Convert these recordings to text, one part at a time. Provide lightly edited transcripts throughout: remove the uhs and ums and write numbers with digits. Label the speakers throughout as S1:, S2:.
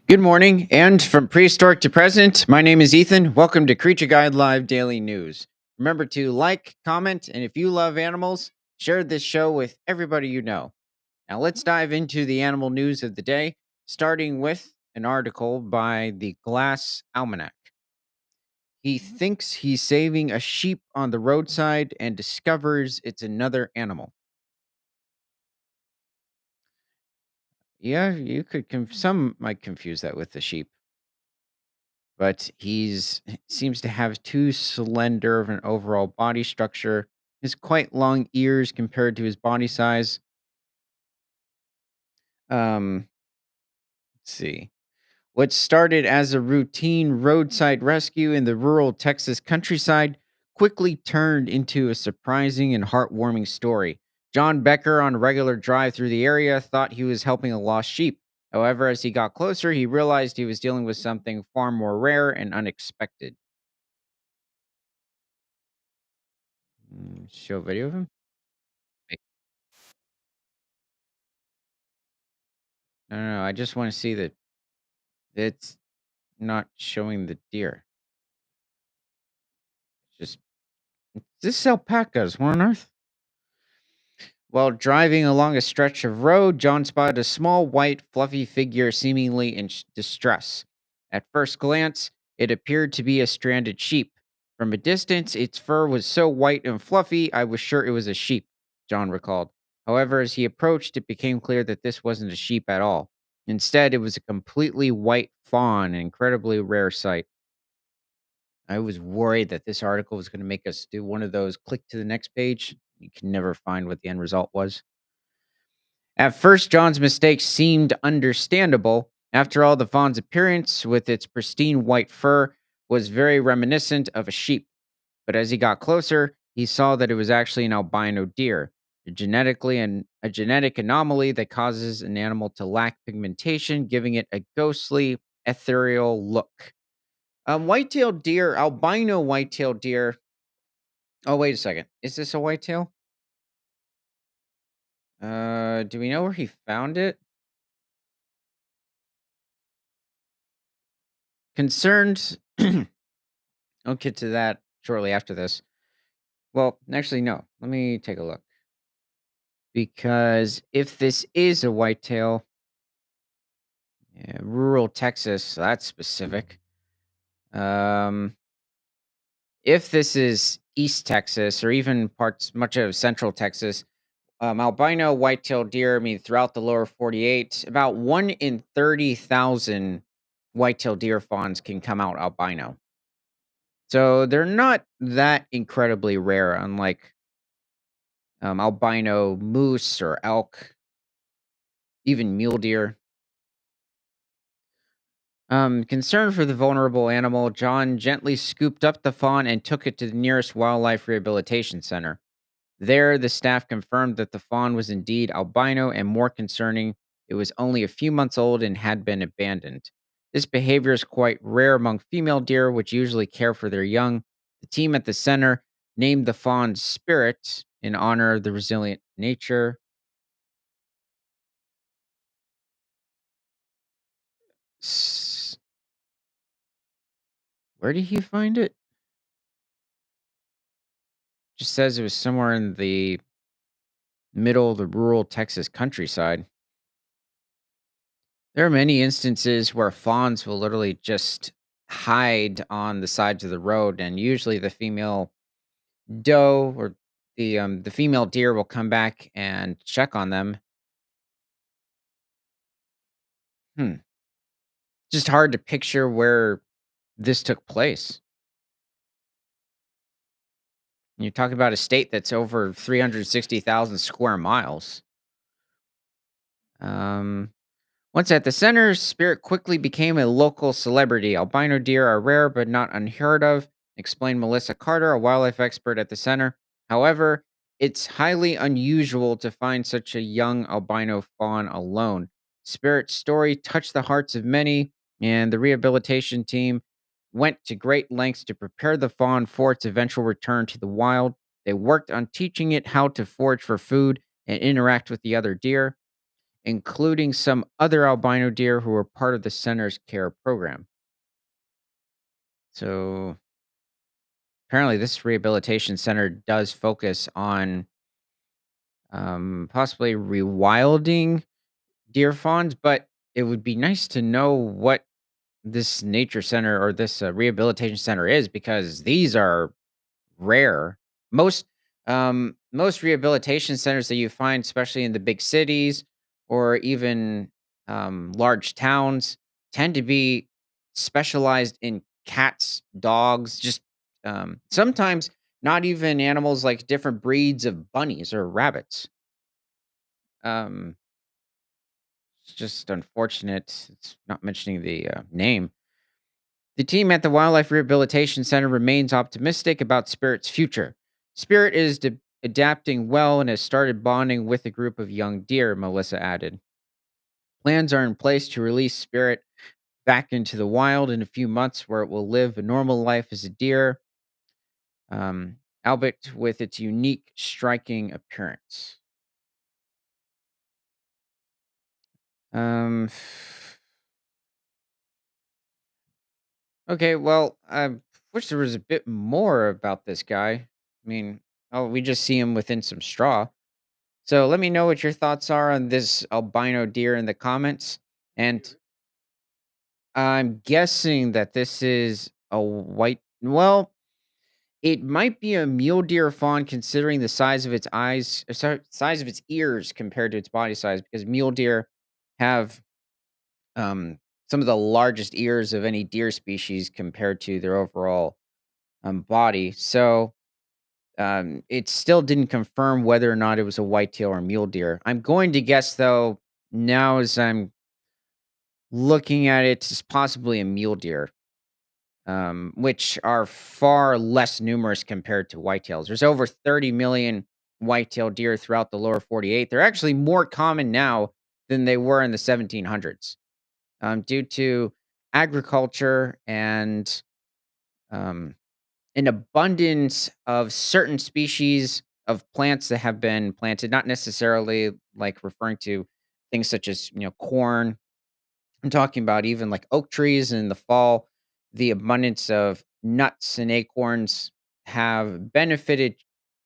S1: Good morning, and from prehistoric to present, my name is Ethan. Welcome to Creature Guide Live Daily News. Remember to like, comment, and if you love animals, share this show with everybody you know. Now, let's dive into the animal news of the day, starting with an article by the Glass Almanac. He thinks he's saving a sheep on the roadside and discovers it's another animal. Yeah, you could, some might confuse that with the sheep. But seems to have too slender of an overall body structure. His quite long ears compared to his body size. Let's see. What started as a routine roadside rescue in the rural Texas countryside quickly turned into a surprising and heartwarming story. John Becker, on a regular drive through the area, thought he was helping a lost sheep. However, as he got closer, he realized he was dealing with something far more rare and unexpected. Show a video of him? No, no, no, I just wanna see that it's not showing the deer. Just this alpacas, what on earth? While driving along a stretch of road, John spotted a small, white, fluffy figure seemingly in distress. At first glance, it appeared to be a stranded sheep. From a distance, its fur was so white and fluffy, I was sure it was a sheep, John recalled. However, as he approached, it became clear that this wasn't a sheep at all. Instead, it was a completely white fawn, an incredibly rare sight. I was worried that this article was gonna make us do one of those click to the next page. You can never find what the end result was. At first, John's mistake seemed understandable. After all, the fawn's appearance, with its pristine white fur, was very reminiscent of a sheep. But as he got closer, he saw that it was actually an albino deer, a genetic anomaly that causes an animal to lack pigmentation, giving it a ghostly, ethereal look. White-tailed deer, albino white-tailed deer. Oh, wait a second. Is this a whitetail? Do we know where he found it? Concerned. I'll get to that shortly after this. Well, actually, no. Let me take a look. Because if this is a whitetail, yeah, rural Texas, that's specific. Um, if this is East Texas or even parts much of Central Texas, albino white-tailed deer, I mean, throughout the lower 48, about 1 in 30,000 white-tailed deer fawns can come out albino. So they're not that incredibly rare, unlike albino moose or elk, even mule deer. Concerned for the vulnerable animal, John gently scooped up the fawn and took it to the nearest wildlife rehabilitation center. There, the staff confirmed that the fawn was indeed albino, and more concerning, it was only a few months old and had been abandoned. This behavior is quite rare among female deer, which usually care for their young. The team at the center named the fawn Spirit in honor of the resilient nature. S- Where did he find it? Just says it was somewhere in the middle of the rural Texas countryside. There are many instances where fawns will literally just hide on the sides of the road, and usually the female doe or the female deer will come back and check on them. Hmm. Just hard to picture where this took place. You're talking about a state that's over 360,000 square miles. Um, Once at the center, Spirit quickly became a local celebrity. Albino deer are rare but not unheard of, explained Melissa Carter, a wildlife expert at the center. However, it's highly unusual to find such a young albino fawn alone. Spirit's story touched the hearts of many, and the rehabilitation team went to great lengths to prepare the fawn for its eventual return to the wild. They worked on teaching it how to forage for food and interact with the other deer. including some other albino deer who were part of the center's care program. So apparently, this rehabilitation center does focus on possibly rewilding deer fawns, but it would be nice to know what this nature center or this rehabilitation center is because these are rare. Most most rehabilitation centers that you find, especially in the big cities or even large towns, tend to be specialized in cats, dogs, just sometimes not even animals like different breeds of bunnies or rabbits. Um, it's just unfortunate. It's not mentioning the name. The team at the Wildlife Rehabilitation Center remains optimistic about Spirit's future. Spirit is adapting well and has started bonding with a group of young deer, Melissa added. Plans are in place to release Spirit back into the wild in a few months where it will live a normal life as a deer, albeit with its unique, striking appearance. Um, okay, well, I wish there was a bit more about this guy. I mean, oh, we just see him within some straw. So let me know what your thoughts are on this albino deer in the comments. And I'm guessing that this is a white. Well, it might be a mule deer fawn considering the size of its eyes, size of its ears compared to its body size, because mule deer have um, some of the largest ears of any deer species compared to their overall body. So it still didn't confirm whether or not it was a whitetail or mule deer. I'm going to guess though, now as I'm looking at it, it's possibly a mule deer, which are far less numerous compared to whitetails. There's over 30 million white-tailed deer throughout the lower 48. They're actually more common now than they were in the 1700s, due to agriculture and um, an abundance of certain species of plants that have been planted, not necessarily like referring to things such as, corn. I'm talking about even like oak trees in the fall. The abundance of nuts and acorns have benefited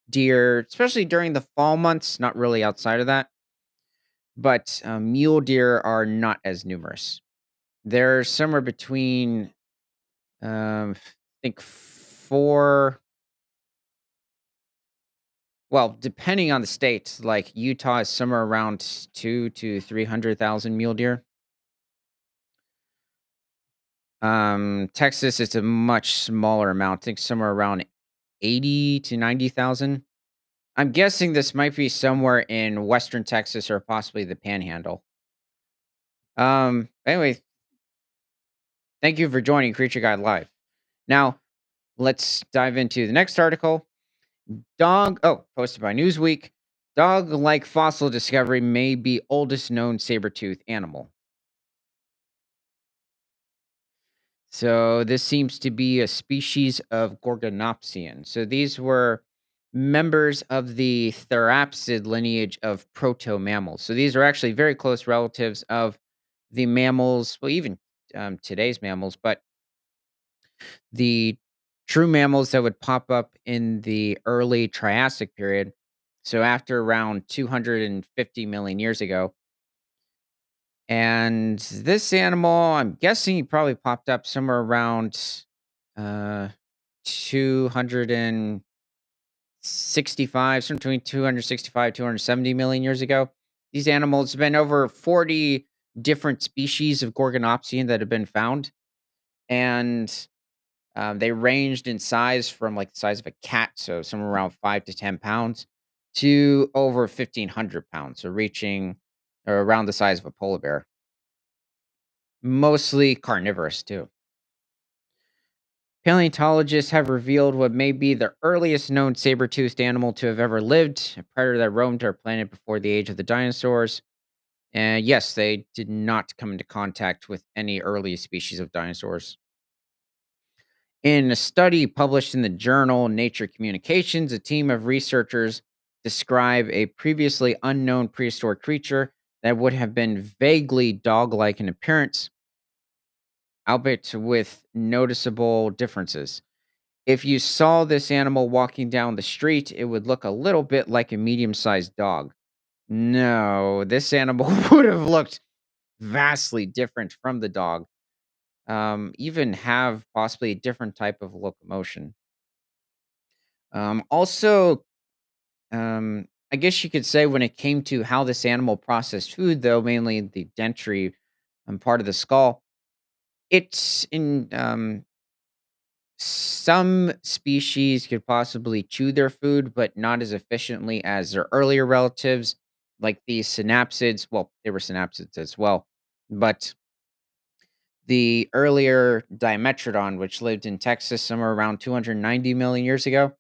S1: deer, especially during the fall months, not really outside of that. But mule deer are not as numerous. They're somewhere between, I think, four. Well, depending on the state, like Utah is somewhere around 2 to 300,000 mule deer. Texas, it's a much smaller amount. I think somewhere around 80 to 90,000. I'm guessing this might be somewhere in Western Texas or possibly the Panhandle. Anyway, thank you for joining Creature Guide Live. Now, let's dive into the next article. Posted by Newsweek. Dog-like fossil discovery may be oldest known saber-tooth animal. So this seems to be a species of Gorgonopsian. So these were members of the Therapsid lineage of proto-mammals. So these are actually very close relatives of the mammals, well, even today's mammals, but the true mammals that would pop up in the early Triassic period. So after around 250 million years ago. And this animal, I'm guessing he probably popped up somewhere around 265, somewhere between 265, 270 million years ago. These animals have been over 40 different species of Gorgonopsian that have been found. And they ranged in size from like the size of a cat, so somewhere around 5 to 10 pounds, to over 1,500 pounds, so reaching or around the size of a polar bear. Mostly carnivorous too. Paleontologists have revealed what may be the earliest known saber-toothed animal to have ever lived, a predator that roamed our planet before the age of the dinosaurs. And yes, they did not come into contact with any early species of dinosaurs. In a study published in the journal Nature Communications, a team of researchers describe a previously unknown prehistoric creature that would have been vaguely dog-like in appearance, albeit with noticeable differences. If you saw this animal walking down the street, it would look a little bit like a medium-sized dog. No, this animal would have looked vastly different from the dog, even have possibly a different type of locomotion. Also, I guess you could say when it came to how this animal processed food, though, mainly the dentary part of the skull, it's in some species could possibly chew their food, but not as efficiently as their earlier relatives, like the synapsids. Well, they were synapsids as well, but the earlier Dimetrodon, which lived in Texas somewhere around 290 million years ago,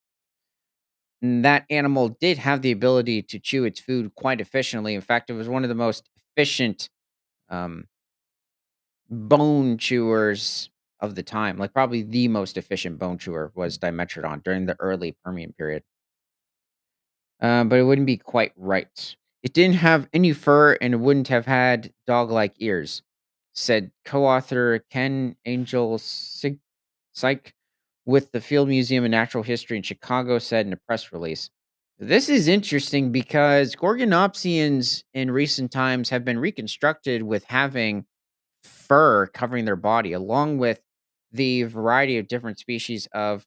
S1: that animal did have the ability to chew its food quite efficiently. In fact, it was one of the most efficient um, bone chewers of the time. Like probably the most efficient bone chewer was Dimetrodon during the early Permian period. But it wouldn't be quite right. It didn't have any fur and it wouldn't have had dog like ears, said co author Ken Angel Psych with the Field Museum of Natural History in Chicago said in a press release. This is interesting because Gorgonopsians in recent times have been reconstructed with having fur covering their body, along with the variety of different species of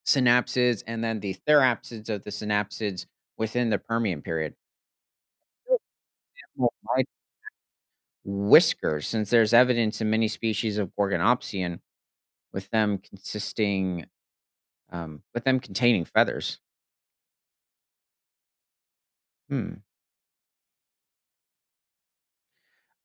S1: synapsids and then the therapsids of the synapsids within the Permian period. Well, might whiskers, since there's evidence in many species of Gorgonopsian with them consisting with them containing feathers. Hmm.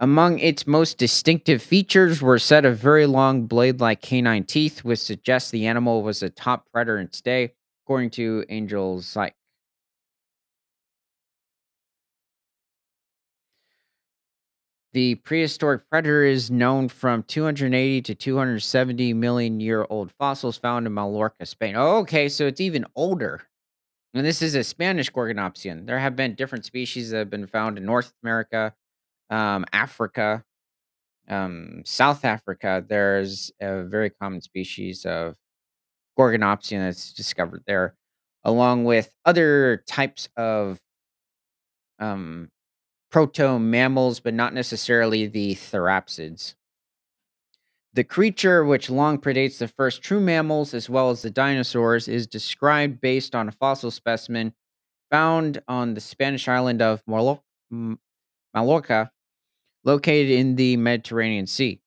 S1: Among its most distinctive features were a set of very long blade-like canine teeth, which suggests the animal was a top predator in its day, according to Angel Psych. The prehistoric predator is known from 280 to 270 million year old fossils found in Mallorca, Spain. Oh, okay, so it's even older. And this is a Spanish Gorgonopsian. There have been different species that have been found in North America, Africa, South Africa. There's a very common species of Gorgonopsian that's discovered there, along with other types of um, proto mammals, but not necessarily the therapsids. The creature, which long predates the first true mammals as well as the dinosaurs, is described based on a fossil specimen found on the Spanish island of Mallorca, located in the Mediterranean Sea.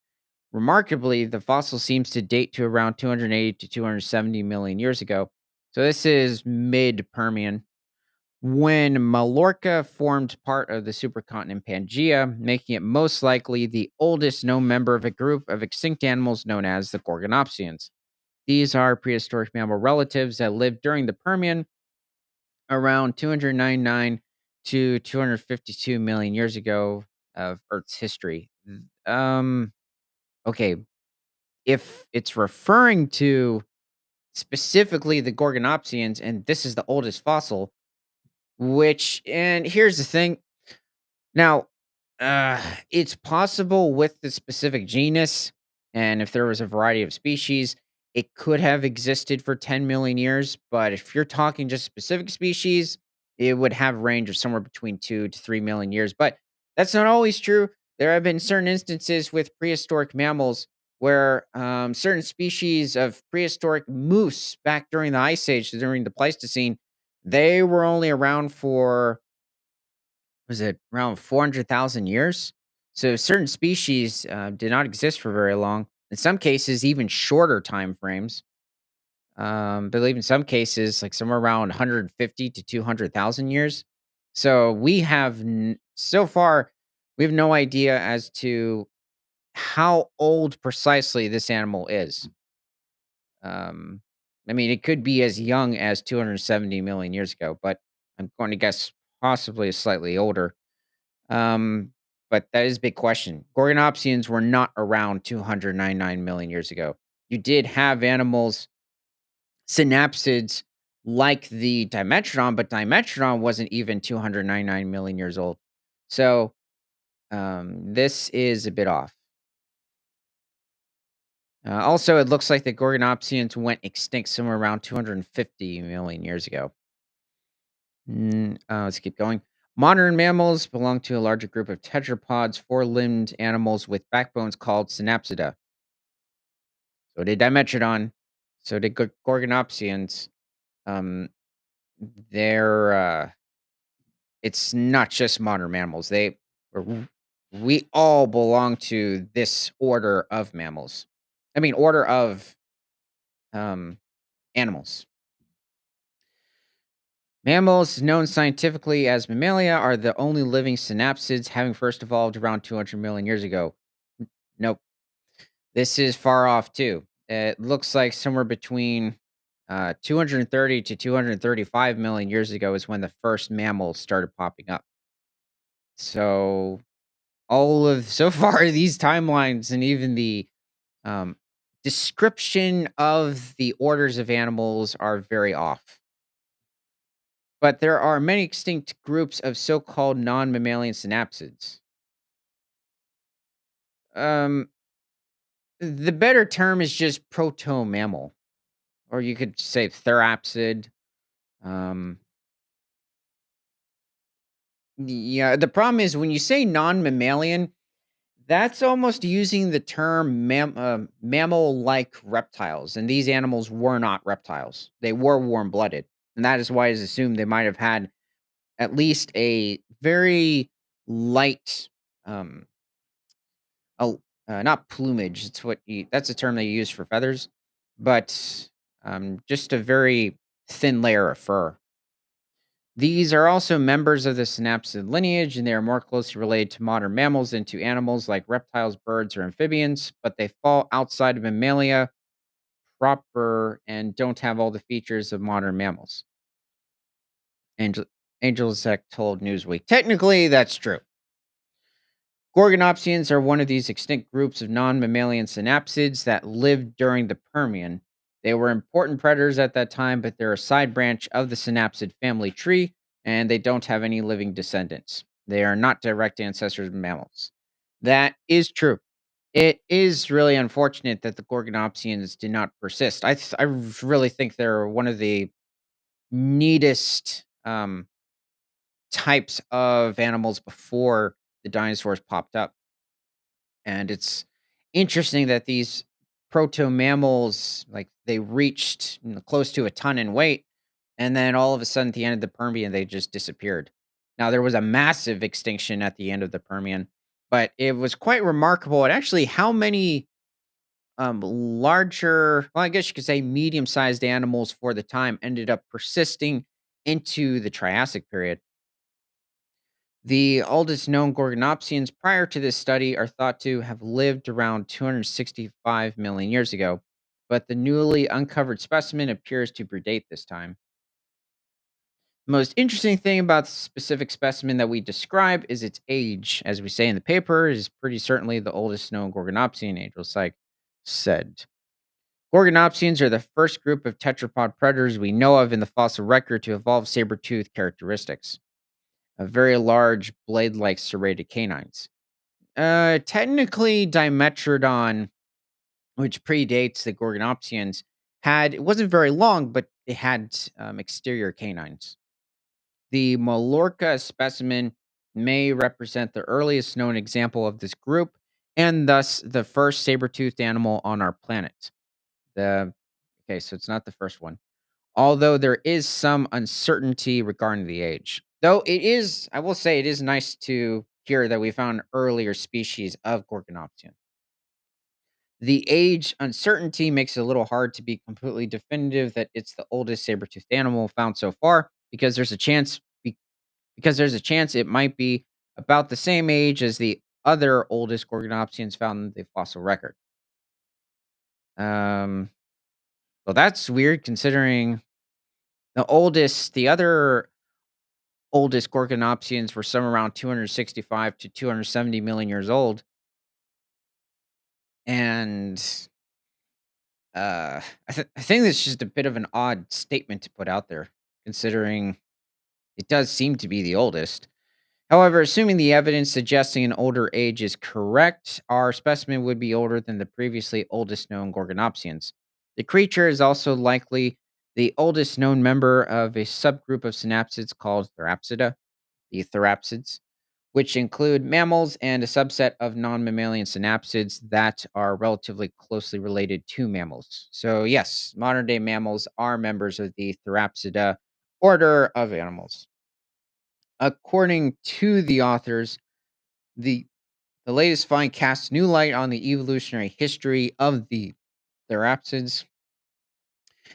S1: Remarkably, the fossil seems to date to around 280 to 270 million years ago. So this is mid Permian, when Mallorca formed part of the supercontinent Pangaea, making it most likely the oldest known member of a group of extinct animals known as the Gorgonopsians. These are prehistoric mammal relatives that lived during the Permian around 299 to 252 million years ago of Earth's history. Okay, if it's referring to specifically the Gorgonopsians, and this is the oldest fossil, which, and here's the thing. Now, uh, it's possible with the specific genus, and if there was a variety of species, it could have existed for 10 million years. But if you're talking just specific species, it would have a range of somewhere between 2 to 3 million years. But that's not always true. There have been certain instances with prehistoric mammals where certain species of prehistoric moose back during the Ice Age, during the Pleistocene, they were only around for, was it around 400,000 years? So certain species did not exist for very long. In some cases, even shorter time frames. Believe in some cases, like somewhere around 150 to 200,000 years. So we have so far, we have no idea as to how old precisely this animal is. Um, I mean, it could be as young as 270 million years ago, but I'm going to guess possibly slightly older. Um, but that is a big question. Gorgonopsians were not around 299 million years ago. You did have animals, synapsids like the Dimetrodon, but Dimetrodon wasn't even 299 million years old. So This is a bit off. Also, it looks like the Gorgonopsians went extinct somewhere around 250 million years ago. Let's keep going. Modern mammals belong to a larger group of tetrapods, four-limbed animals with backbones called synapsida. So did Dimetrodon. So did Gorgonopsians. Um, they're it's not just modern mammals. W- we all belong to this order of mammals. I mean, order of um animals. Mammals, known scientifically as mammalia, are the only living synapsids, having first evolved around 200 million years ago. Nope. This is far off too. It looks like somewhere between 230 to 235 million years ago is when the first mammals started popping up. So all of so far these timelines and even the um, description of the orders of animals are very off. But there are many extinct groups of so-called non-mammalian synapsids. Um, the better term is just proto-mammal, or you could say therapsid. Um, yeah, the problem is when you say non-mammalian, that's almost using the term mammal-like reptiles, and these animals were not reptiles. They were warm-blooded, and that is why it's assumed they might have had at least a very light, um, Oh, not plumage, it's what you that's a term they use for feathers, but, just a very thin layer of fur. These are also members of the synapsid lineage, and they are more closely related to modern mammals than to animals like reptiles, birds, or amphibians, but they fall outside of mammalia proper and don't have all the features of modern mammals. Angel Angelzek told Newsweek. Technically, that's true. Gorgonopsians are one of these extinct groups of non-mammalian synapsids that lived during the Permian. They were important predators at that time, but they're a side branch of the synapsid family tree, and they don't have any living descendants. They are not direct ancestors of mammals. That is true. It is really unfortunate that the Gorgonopsians did not persist. I really think they're one of the neatest types of animals before the dinosaurs popped up. And it's interesting that these proto mammals, like they reached close to a ton in weight, and then all of a sudden at the end of the Permian, they just disappeared. Now there was a massive extinction at the end of the Permian, but it was quite remarkable at actually how many larger, well, I guess you could say medium-sized animals for the time ended up persisting into the Triassic period. The oldest known Gorgonopsians prior to this study are thought to have lived around 265 million years ago, but the newly uncovered specimen appears to predate this time. The most interesting thing about the specific specimen that we describe is its age. As we say in the paper, it is pretty certainly the oldest known Gorgonopsian, Angel Psych said. Gorgonopsians are the first group of tetrapod predators we know of in the fossil record to evolve saber-tooth characteristics, a very large blade-like serrated canines. Technically, Dimetrodon, which predates the Gorgonopsians, had it wasn't very long, but it had exterior canines. The Mallorca specimen may represent the earliest known example of this group, and thus the first saber-toothed animal on our planet. The Okay, so it's not the first one. Although there is some uncertainty regarding the age. Though it is, I will say, it is nice to hear that we found earlier species of Gorgonopsian. The age uncertainty makes it a little hard to be completely definitive that it's the oldest saber-toothed animal found so far, because there's a chance it might be about the same age as the other oldest Gorgonopsians found in the fossil record. Um, well, that's weird considering the other oldest Gorgonopsians were somewhere around 265 to 270 million years old. And I think that's just a bit of an odd statement to put out there, considering it does seem to be the oldest. However, assuming the evidence suggesting an older age is correct, our specimen would be older than the previously oldest known Gorgonopsians. The creature is also likely the oldest known member of a subgroup of synapsids called Therapsida, the Therapsids, which include mammals and a subset of non mammalian synapsids that are relatively closely related to mammals. So, yes, modern day mammals are members of the Therapsida order of animals. According to the authors, the the latest find casts new light on the evolutionary history of the therapsids.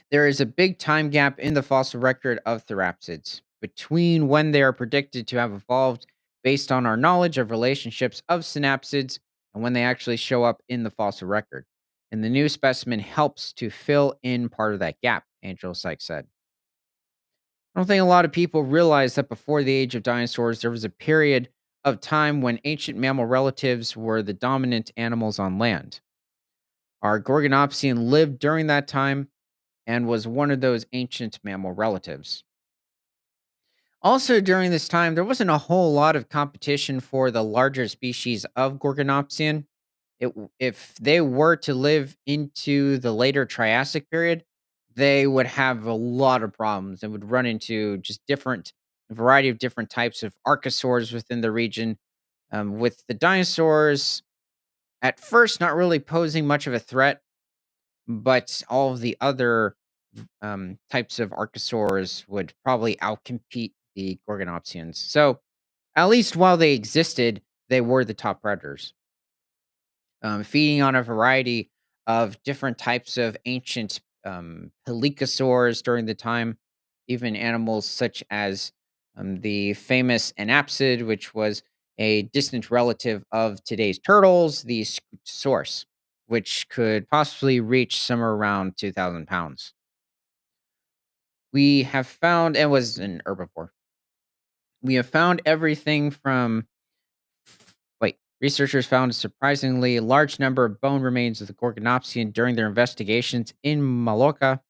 S1: There is a big time gap in the fossil record of therapsids between when they are predicted to have evolved based on our knowledge of relationships of synapsids and when they actually show up in the fossil record. And the new specimen helps to fill in part of that gap, Angelo Sykes said. I don't think a lot of people realize that before the age of dinosaurs, there was a period of time when ancient mammal relatives were the dominant animals on land. Our Gorgonopsian lived during that time and was one of those ancient mammal relatives. Also, during this time, there wasn't a whole lot of competition for the larger species of Gorgonopsian. If they were to live into the later Triassic period, they would have a lot of problems and would run into just different a variety of different types of archosaurs within the region. With the dinosaurs, at first, not really posing much of a threat, but all of the other types of archosaurs would probably outcompete the Gorgonopsians. So, at least while they existed, they were the top predators, feeding on a variety of different types of ancient pelycosaurs during the time, even animals such as the famous anapsid, which was a distant relative of today's turtles, the Scutosaurus, which could possibly reach somewhere around 2,000 pounds. We have found, and was an herbivore. We have found everything from Wait, researchers found a surprisingly large number of bone remains of the Gorgonopsian during their investigations in Mallorca.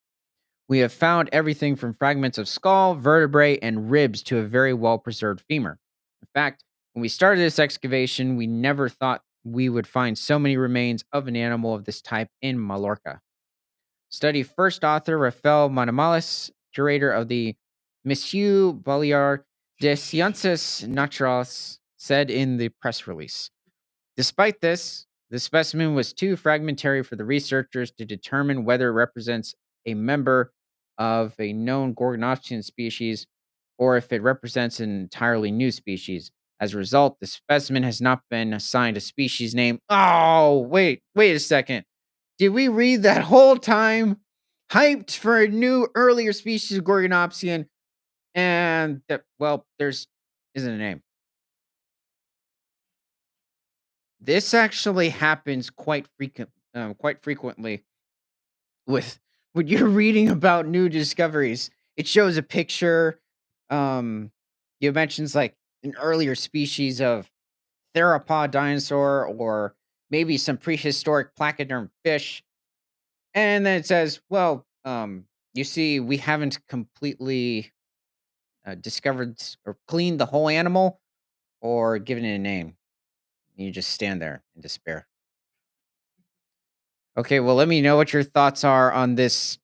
S1: We have found everything from fragments of skull, vertebrae, and ribs to a very well preserved femur. In fact, when we started this excavation, we never thought we would find so many remains of an animal of this type in Mallorca. Study first author Rafael Manamales, curator of the Monsieur Baliard de Sciences Naturales, said in the press release. Despite this, the specimen was too fragmentary for the researchers to determine whether it represents a member of a known Gorgonopsian species or if it represents an entirely new species. As a result, the specimen has not been assigned a species name. Oh, wait a second. Did we read that whole time? Hyped for a new, earlier species of Gorgonopsian, and that, well, there's isn't a name. This actually happens quite frequently with when you're reading about new discoveries. It shows a picture. Um, it mentions like an earlier species of theropod dinosaur or maybe some prehistoric placoderm fish, and then it says, "Well, you see, we haven't completely discovered or cleaned the whole animal or given it a name." You just stand there in despair. Okay, well, let me know what your thoughts are on this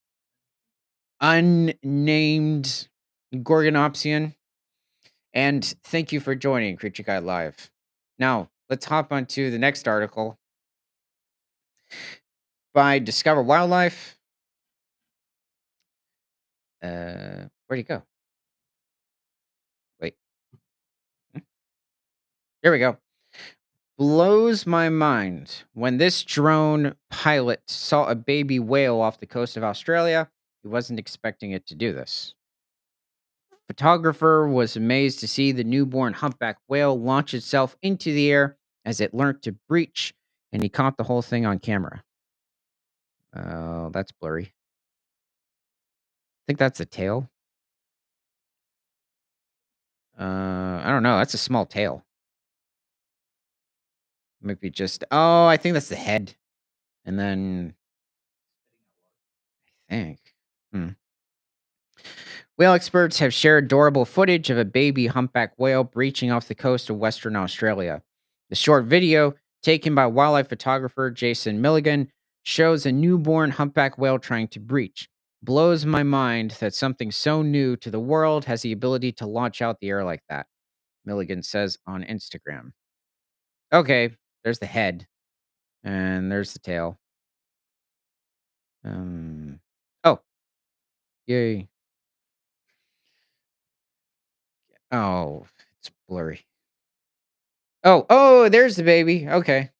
S1: unnamed Gorgonopsian. And thank you for joining Creature Guide Live. Now, let's hop onto the next article by Discover Wildlife. Where'd he go? Wait, hmm, here we go. Blows my mind when this drone pilot saw a baby whale off the coast of Australia. He wasn't expecting it to do this. Photographer was amazed to see the newborn humpback whale launch itself into the air as it learnt to breach, and he caught the whole thing on camera. Oh, that's blurry. I think that's a tail. I don't know. That's a small tail. Might be just. Oh, I think that's the head. And then I think. Hmm. Whale experts have shared adorable footage of a baby humpback whale breaching off the coast of Western Australia. The short video, taken by wildlife photographer Jason Milligan, shows a newborn humpback whale trying to breach. Blows my mind that something so new to the world has the ability to launch out the air like that, Milligan says on Instagram. Okay, there's the head, and there's the tail. Um, oh, yay. Oh, it's blurry. Oh, there's the baby. Okay.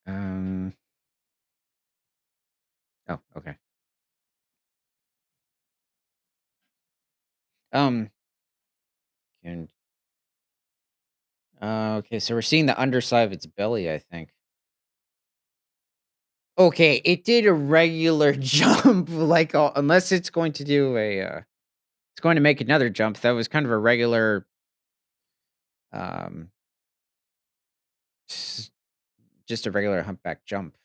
S1: Um, oh, okay. Um, and okay, so we're seeing the underside of its belly, I think. Okay, it did a regular jump, like unless it's going to do it's going to make another jump. That was kind of a regular, um, s- just a regular humpback jump.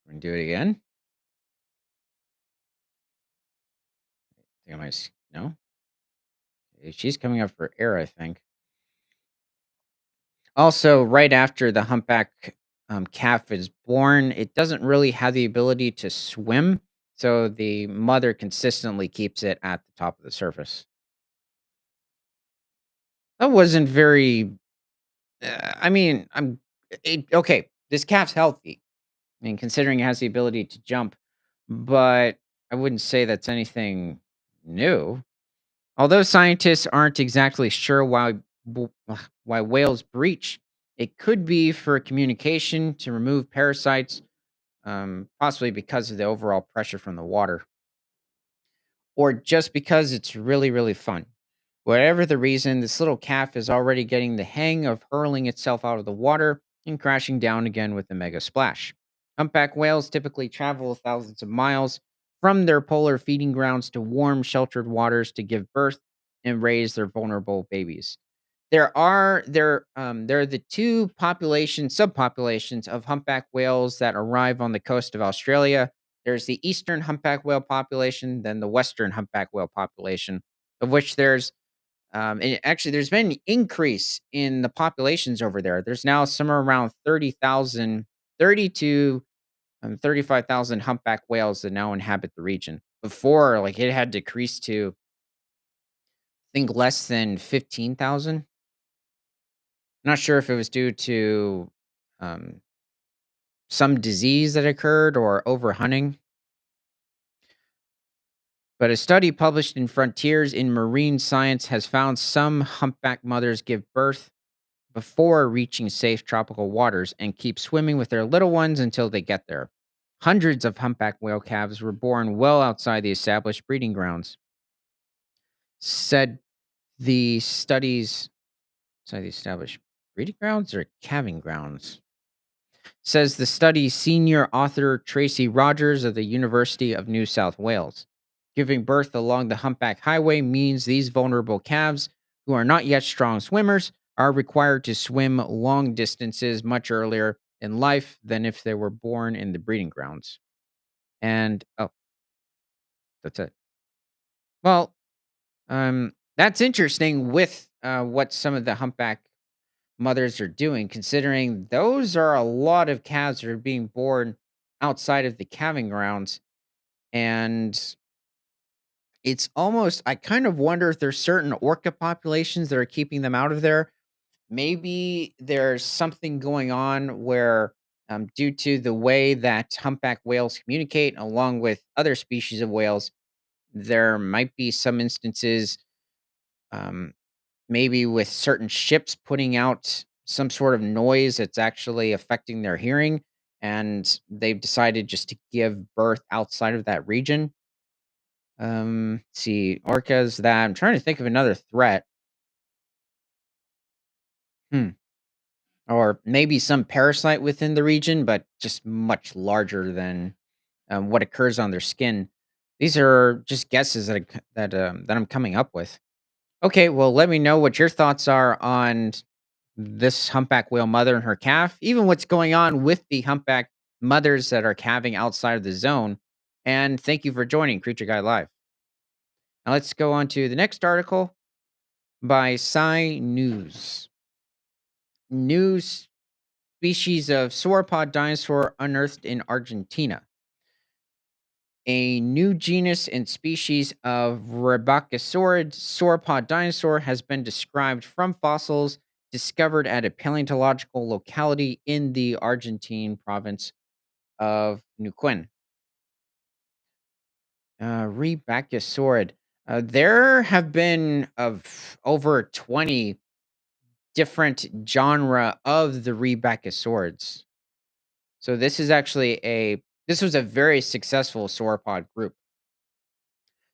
S1: We're gonna do it again. I think I might. No, okay, she's coming up for air, I think. Also, right after the humpback calf is born, it doesn't really have the ability to swim, so the mother consistently keeps it at the top of the surface. That wasn't very. I mean, okay. This calf's healthy. I mean, considering it has the ability to jump, but I wouldn't say that's anything new. Although scientists aren't exactly sure why whales breach, it could be for communication to remove parasites, possibly because of the overall pressure from the water, or just because it's really, really fun. Whatever the reason, this little calf is already getting the hang of hurling itself out of the water and crashing down again with a mega splash. Humpback whales typically travel thousands of miles from their polar feeding grounds to warm, sheltered waters to give birth and raise their vulnerable babies. There are the two subpopulations of humpback whales that arrive on the coast of Australia. There's the eastern humpback whale population, then the western humpback whale population, of which and actually, there's been an increase in the populations over there. There's now somewhere around 30,000, 30 to 35,000 humpback whales that now inhabit the region. Before, like it had decreased to, I think, less than 15,000. Not sure if it was due to um, some disease that occurred or overhunting, but a study published in Frontiers in Marine Science has found some humpback mothers give birth before reaching safe tropical waters and keep swimming with their little ones until they get there. Hundreds of humpback whale calves were born well outside the established breeding grounds, said the studies. Outside the established breeding grounds or calving grounds? Says the study's senior author Tracy Rogers of the University of New South Wales. Giving birth along the humpback highway means these vulnerable calves, who are not yet strong swimmers, are required to swim long distances much earlier in life than if they were born in the breeding grounds. And that's it. Well, that's interesting with what some of the humpback mothers are doing, considering those are a lot of calves that are being born outside of the calving grounds. And it's almost, I kind of wonder if there's certain orca populations that are keeping them out of there. Maybe there's something going on where, due to the way that humpback whales communicate, along with other species of whales, there might be some instances, um, maybe with certain ships putting out some sort of noise that's actually affecting their hearing, and they've decided just to give birth outside of that region. See, orcas that I'm trying to think of another threat. Hmm. Or maybe some parasite within the region, but just much larger than what occurs on their skin. These are just guesses that I'm coming up with. Okay, well, let me know what your thoughts are on this humpback whale mother and her calf, even what's going on with the humpback mothers that are calving outside of the zone. And thank you for joining Creature Guide Live. Now let's go on to the next article by Sci News. New species of sauropod dinosaur unearthed in Argentina. A new genus and species of Rebacosaurid sauropod dinosaur has been described from fossils discovered at a paleontological locality in the Argentine province of Neuquén. Rebacosaurid. There have been of over 20 different genre of the Rebacosaurids. So this was a very successful sauropod group.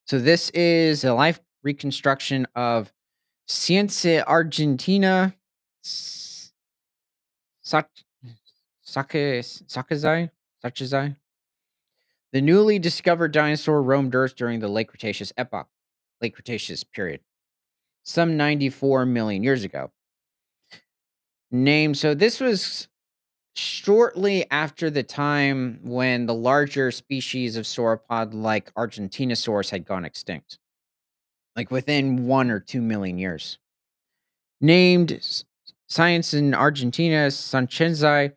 S1: So this is a life reconstruction of Ciencia Argentina S- Sac- Sakazai. The newly discovered dinosaur roamed Earth during the Late Cretaceous epoch, Late Cretaceous period, some 94 million years ago. So this was shortly after the time when the larger species of sauropod like Argentinosaurus had gone extinct, like within 1 or 2 million years. Named science in Argentina, Sanchenzae,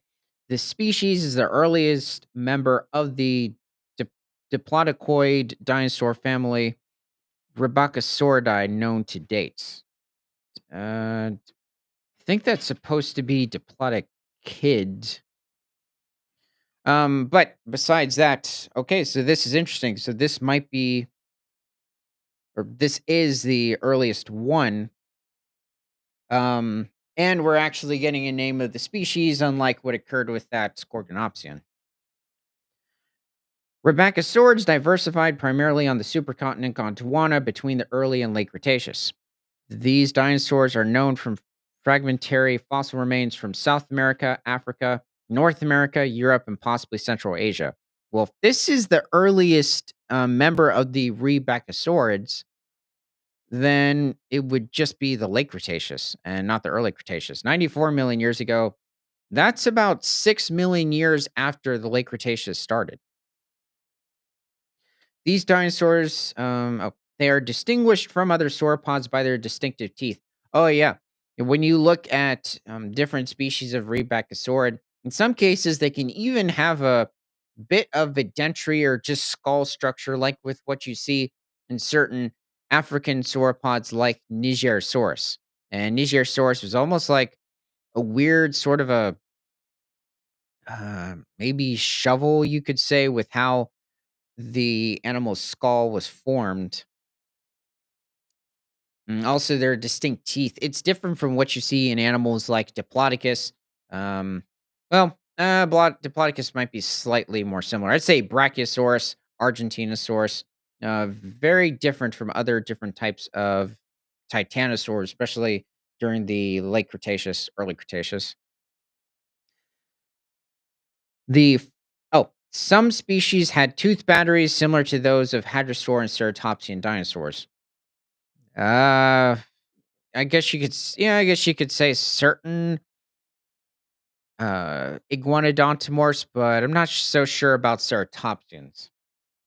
S1: the species is the earliest member of the Diplodocid dinosaur family Rebbachosauridae known to date. I think that's supposed to be Diplodocid. But besides that, okay, so this is interesting. So this might be, or this is the earliest one. And we're actually getting a name of the species, unlike what occurred with that Scorgonopsian. Rebbachosaurids diversified primarily on the supercontinent Gondwana between the early and late Cretaceous. These dinosaurs are known from fragmentary fossil remains from South America, Africa, North America, Europe, and possibly Central Asia. Well, if this is the earliest member of the Rebbachosaurids, then it would just be the late Cretaceous and not the early Cretaceous. 94 million years ago, that's about 6 million years after the late Cretaceous started. These dinosaurs, they are distinguished from other sauropods by their distinctive teeth. Oh yeah, and when you look at different species of Rebbachosaurid, in some cases they can even have a bit of a dentary or just skull structure, like with what you see in certain African sauropods, like Nigersaurus. And Nigersaurus was almost like a weird sort of a maybe shovel, you could say, with how the animal's skull was formed. Also, their distinct teeth. It's different from what you see in animals like Diplodocus. Um, Diplodocus might be slightly more similar. I'd say Brachiosaurus, Argentinosaurus, very different from other different types of titanosaurs, especially during the late Cretaceous, early Cretaceous. The some species had tooth batteries similar to those of hadrosaur and ceratopsian dinosaurs. Uh, I guess you could, yeah, I guess you could say certain iguanodontomorphs, but I'm not so sure about ceratopsians.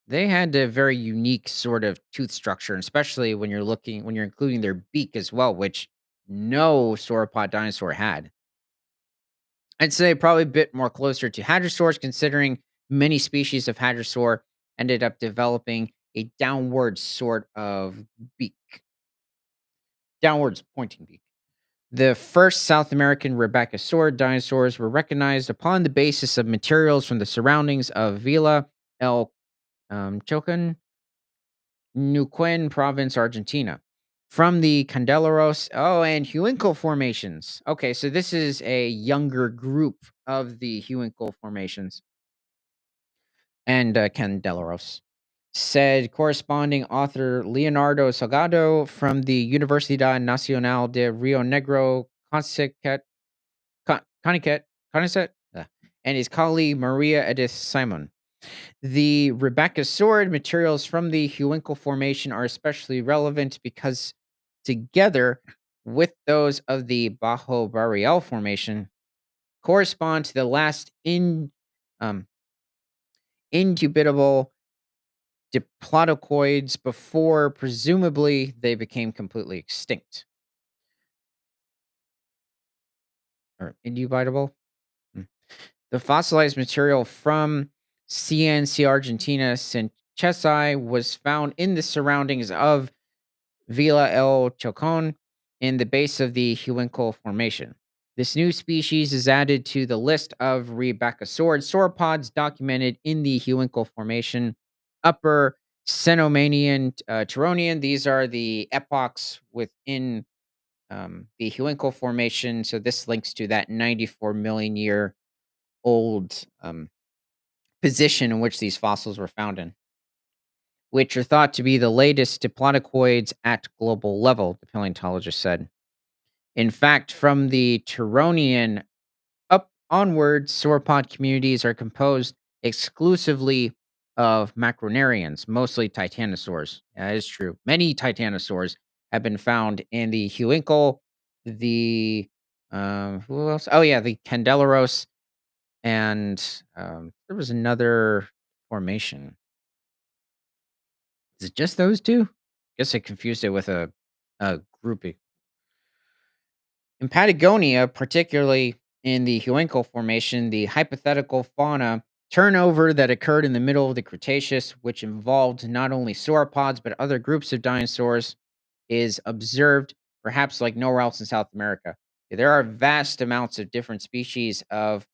S1: They had a very unique sort of tooth structure, and especially when you're including their beak as well, which no sauropod dinosaur had. I'd say probably a bit more closer to hadrosaurs, considering many species of hadrosaur ended up developing a downward sort of beak, downwards pointing beak. The first South American Rebbachosaur dinosaurs were recognized upon the basis of materials from the surroundings of Villa El Chocan, Neuquén province, Argentina. From the Candelaros, and Huinco formations. Okay, so this is a younger group of the Huinco formations and Candelaros. Said corresponding author Leonardo Salgado from the Universidad Nacional de Rio Negro, Conicat, Conicet, and his colleague Maria Edith Simon. The Rebbachosaurid materials from the Huinco Formation are especially relevant because together with those of the Bajo Boreal Formation, correspond to the last um, indubitable diplodocoids before presumably they became completely extinct or indubitable. Mm. The fossilized material from CNC Argentina Sinchesi was found in the surroundings of Villa El Chocon in the base of the Huincal Formation. This new species is added to the list of rebecasaurid sauropods documented in the Huincal Formation. Upper Cenomanian, Turonian, these are the epochs within the Huincal Formation. So this links to that 94 million year old position in which these fossils were found in, which are thought to be the latest diplodocoids at global level, the paleontologist said. In fact, from the Turonian up onwards, sauropod communities are composed exclusively of macronarians, mostly titanosaurs. That is true. Many titanosaurs have been found in the Huincal, the who else? Oh yeah, the Candelaros, and there was another formation. Is it just those two? Guess I confused it with a groupie. In Patagonia, particularly in the Huencal Formation, the hypothetical fauna turnover that occurred in the middle of the Cretaceous, which involved not only sauropods but other groups of dinosaurs, is observed perhaps like nowhere else in South America. There are vast amounts of different species of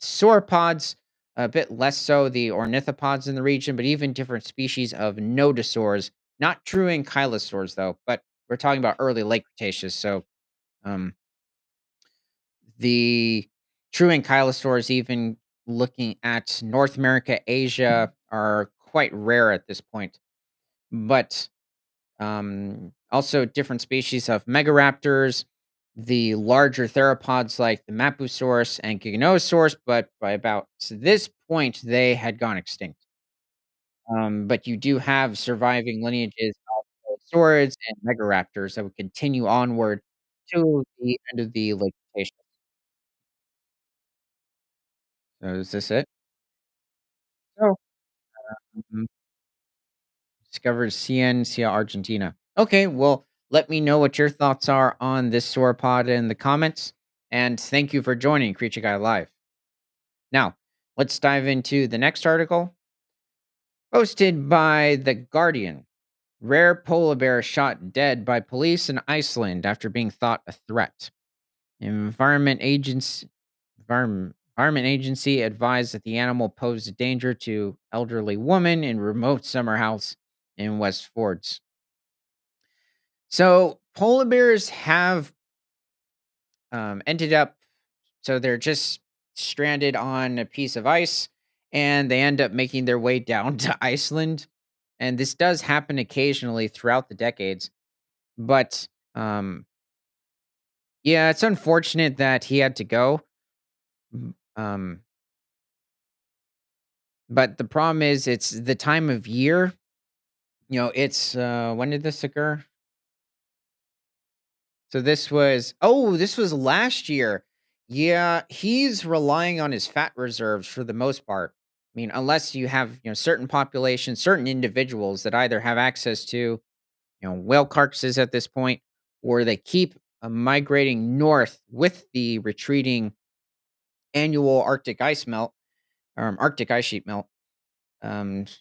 S1: sauropods, a bit less so the ornithopods in the region, but even different species of nodosaurs, not true ankylosaurs though, but we're talking about early late Cretaceous, so um, the true ankylosaurs, even looking at North America, Asia, are quite rare at this point. But also different species of megaraptors, the larger theropods like the Mapusaurus and Giganotosaurus, but by about to this point, they had gone extinct. But you do have surviving lineages of saurids and megaraptors that would continue onward to the end of the late Cretaceous. So is this it? So, mhm, discovered Ciencia Argentina. Okay, well, let me know what your thoughts are on this sauropod in the comments, and thank you for joining Creature Guy Live. Now, let's dive into the next article, posted by The Guardian. Rare polar bear shot dead by police in Iceland after being thought a threat. Environment Agency advised that the animal posed a danger to elderly woman in remote summer house in West Fords. So polar bears have ended up, so they're just stranded on a piece of ice, and they end up making their way down to Iceland. And this does happen occasionally throughout the decades, but yeah, it's unfortunate that he had to go. m- Um, but the problem is, it's the time of year. It's when did this occur? So this was last year. Yeah, he's relying on his fat reserves for the most part. I mean, unless you have, certain populations, certain individuals that either have access to, whale carcasses at this point, or they keep migrating north with the retreating annual Arctic ice sheet melt.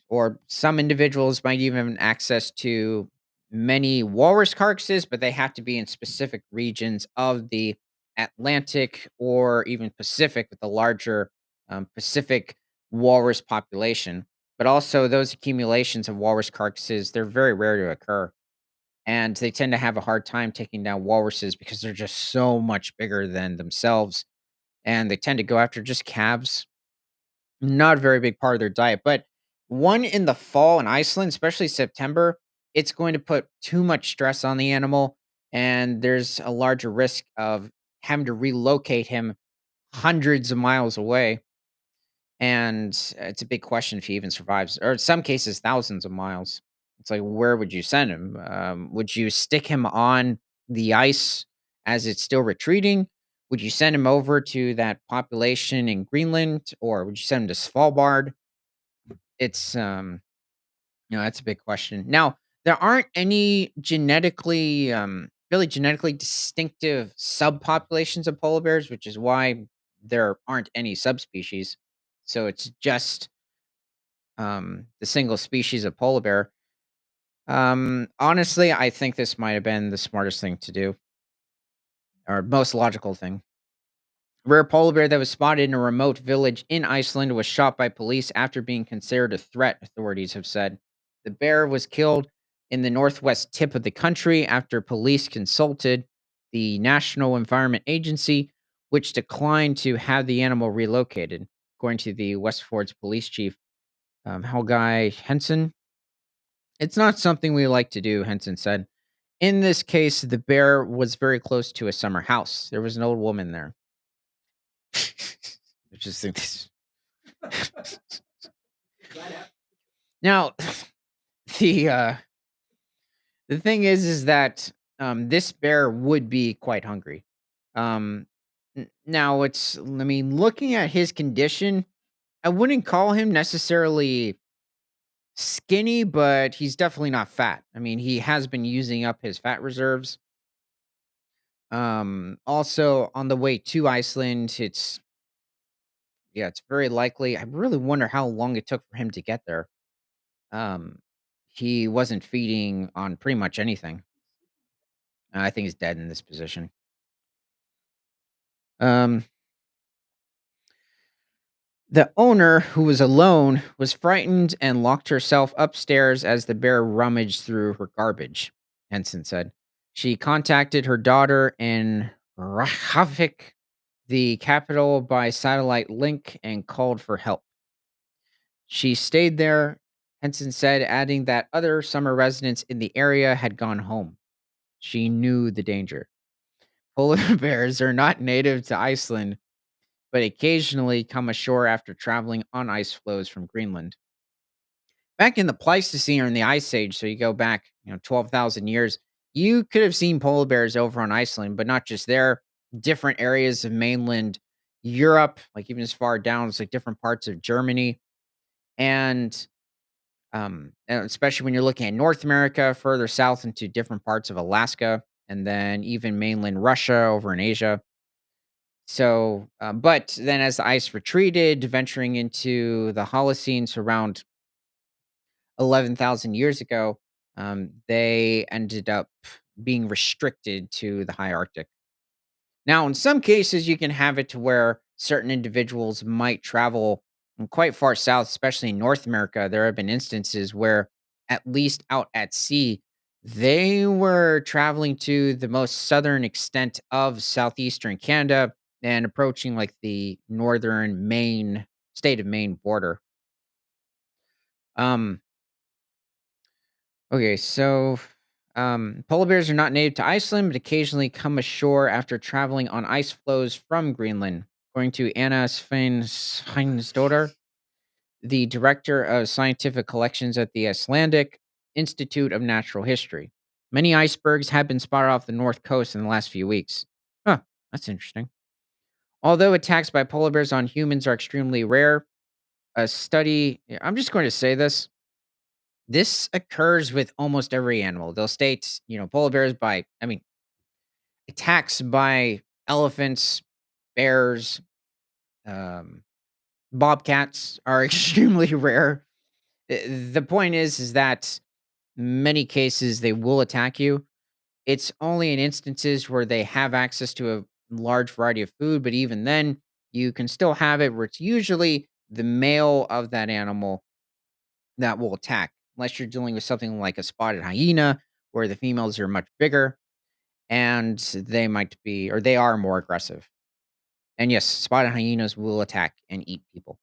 S1: Or some individuals might even have access to many walrus carcasses, but they have to be in specific regions of the Atlantic or even Pacific with the larger Pacific walrus population. But also, those accumulations of walrus carcasses, they're very rare to occur. And they tend to have a hard time taking down walruses because they're just so much bigger than themselves. And they tend to go after just calves, not a very big part of their diet, but one in the fall in Iceland, especially September, it's going to put too much stress on the animal, and there's a larger risk of having to relocate him hundreds of miles away. And it's a big question if he even survives, or in some cases, thousands of miles. It's like, where would you send him? Would you stick him on? the ice as it's still retreating? Would you send him over to that population in Greenland, or would you send him to Svalbard? It's that's a big question. Now, there aren't any really genetically distinctive subpopulations of polar bears, which is why there aren't any subspecies. So it's just the single species of polar bear. Honestly, I think this might have been the smartest thing to do, or most logical thing. Rare polar bear that was spotted in a remote village in Iceland was shot by police after being considered a threat, authorities have said. The bear was killed in the northwest tip of the country after police consulted the National Environment Agency, which declined to have the animal relocated, according to the Westford's police chief, Helgi Henson. It's not something we like to do, Henson said. In this case, the bear was very close to a summer house. There was an old woman there. I just think this. Now, the uh, the thing is that this bear would be quite hungry. Um, Now it's. I mean, looking at his condition, I wouldn't call him necessarily skinny, but he's definitely not fat. I mean, he has been using up his fat reserves. Also on the way to Iceland, it's very likely. I really wonder how long it took for him to get there. Um, he wasn't feeding on pretty much anything. I think he's dead in this position. Um, the owner, who was alone, was frightened and locked herself upstairs as the bear rummaged through her garbage, Henson said. She contacted her daughter in Reykjavik, the capital, by satellite link and called for help. She stayed there, Henson said, adding that other summer residents in the area had gone home. She knew the danger. Polar bears are not native to Iceland, but occasionally come ashore after traveling on ice floes from Greenland. Back in the Pleistocene or in the Ice Age, so you go back, 12,000 years, you could have seen polar bears over on Iceland, but not just there. Different areas of mainland Europe, like even as far down as like different parts of Germany, and and especially when you're looking at North America, further south into different parts of Alaska, and then even mainland Russia over in Asia. So, but then as the ice retreated, venturing into the Holocene, so around 11,000 years ago, they ended up being restricted to the high Arctic. Now, in some cases, you can have it to where certain individuals might travel quite far south, especially in North America. There have been instances where, at least out at sea, they were traveling to the most southern extent of southeastern Canada and approaching like the northern Maine state of Maine border. Um, Okay, so polar bears are not native to Iceland, but occasionally come ashore after traveling on ice floes from Greenland. According to Anna Sveinsdottir, the director of scientific collections at the Icelandic Institute of Natural History. Many icebergs have been spotted off the north coast in the last few weeks. Huh, that's interesting. Although attacks by polar bears on humans are extremely rare, a study, I'm just going to say this occurs with almost every animal. They'll state, polar bears attacks by elephants, bears, um, bobcats are extremely rare. The point is that many cases they will attack you. It's only in instances where they have access to a large variety of food, but even then, you can still have it where it's usually the male of that animal that will attack, unless you're dealing with something like a spotted hyena, where the females are much bigger and they might be, or they are more aggressive. And yes, spotted hyenas will attack and eat people.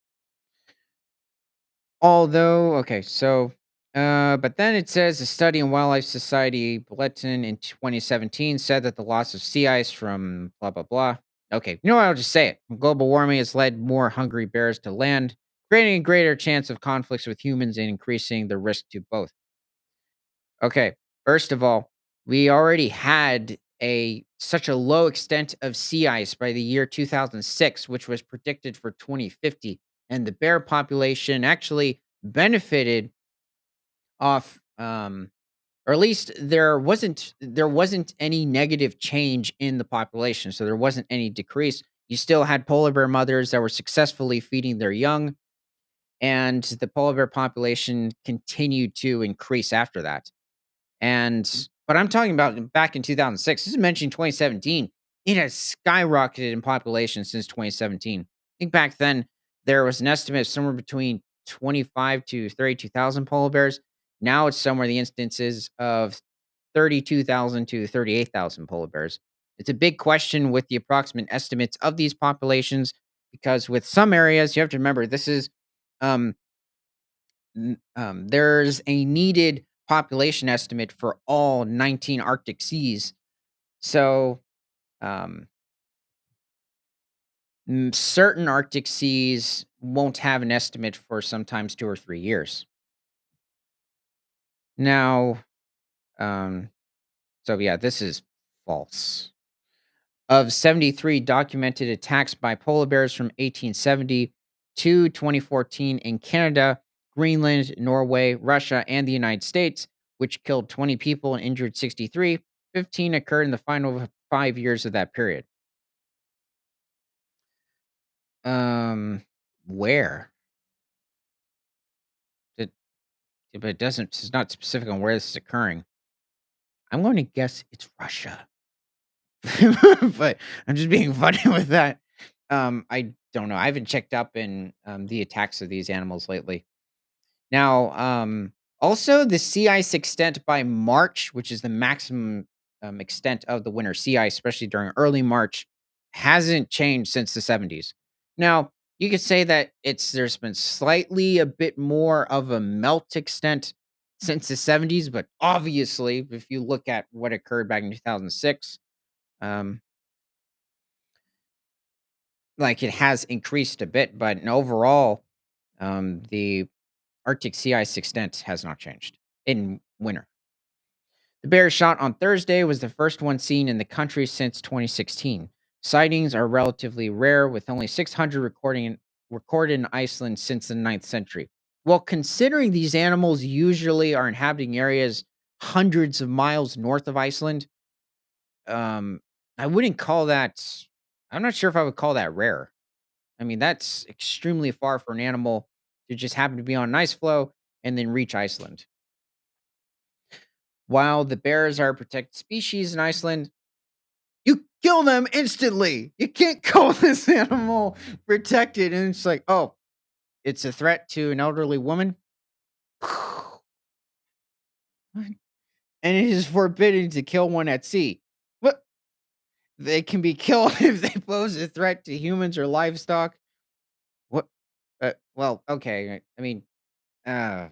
S1: Although, okay, so, but then it says a study in Wildlife Society bulletin in 2017 said that the loss of sea ice from blah, blah, blah. Okay, you know what? I'll just say it. Global warming has led more hungry bears to land, creating a greater chance of conflicts with humans and increasing the risk to both. Okay, first of all, we already had a such a low extent of sea ice by the year 2006, which was predicted for 2050, and the bear population actually benefited off, or at least there wasn't any negative change in the population, so there wasn't any decrease. You still had polar bear mothers that were successfully feeding their young, and the polar bear population continued to increase after that. But I'm talking about back in 2006. This is mentioned 2017. It has skyrocketed in population since 2017. I think back then there was an estimate of somewhere between 25 to 32,000 polar bears. Now it's somewhere in the instances of 32,000 to 38,000 polar bears. It's a big question with the approximate estimates of these populations because with some areas, you have to remember this is um, there's a needed population estimate for all 19 Arctic seas. So, um, certain Arctic seas won't have an estimate for sometimes 2 or 3 years. Now, um, so yeah, this is false. Of 73 documented attacks by polar bears from 1870 to 2014 in Canada, Greenland, Norway, Russia, and the United States, which killed 20 people and injured 63, 15 occurred in the final 5 years of that period. Um, where? It, but it doesn't, it's not specific on where this is occurring. I'm going to guess it's Russia. But I'm just being funny with that. I don't know. I haven't checked up in the attacks of these animals lately. Now, also the sea ice extent by March, which is the maximum extent of the winter sea ice, especially during early March, hasn't changed since the 70s. Now, you could say that there's been slightly a bit more of a melt extent since the 70s, but obviously, if you look at what occurred back in 2006, um, like, it has increased a bit, but overall, the Arctic sea ice extent has not changed in winter. The bear shot on Thursday was the first one seen in the country since 2016. Sightings are relatively rare, with only 600 recorded in Iceland since the 9th century. Well, considering these animals usually are inhabiting areas hundreds of miles north of Iceland, um, I wouldn't call that. I'm not sure if I would call that rare. I mean, that's extremely far for an animal to just happen to be on an ice floe and then reach Iceland. While the bears are a protected species in Iceland, you kill them instantly. You can't call this animal protected. And it's like, oh, it's a threat to an elderly woman. And it is forbidden to kill one at sea. What? They can be killed if they pose a threat to humans or livestock. What? Well, okay. I mean, uh,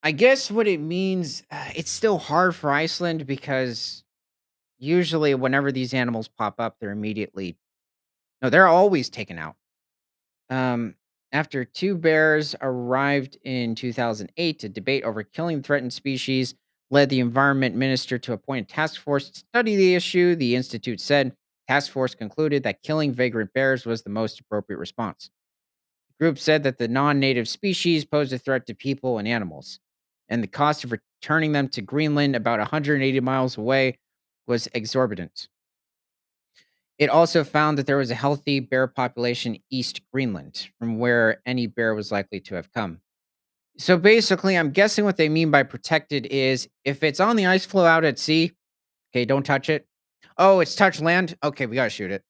S1: I guess what it means, it's still hard for Iceland because usually whenever these animals pop up, they're immediately no, they're always taken out. Um, After two bears arrived in 2008, a debate over killing threatened species led the environment minister to appoint a task force to study the issue. The institute said task force concluded that killing vagrant bears was the most appropriate response. The group said that the non-native species posed a threat to people and animals, and the cost of returning them to Greenland, about 180 miles away, was exorbitant. It also found that there was a healthy bear population east Greenland, from where any bear was likely to have come. So basically, I'm guessing what they mean by protected is if it's on the ice floe out at sea, okay, don't touch it. Oh, it's touched land. Okay, we gotta shoot it.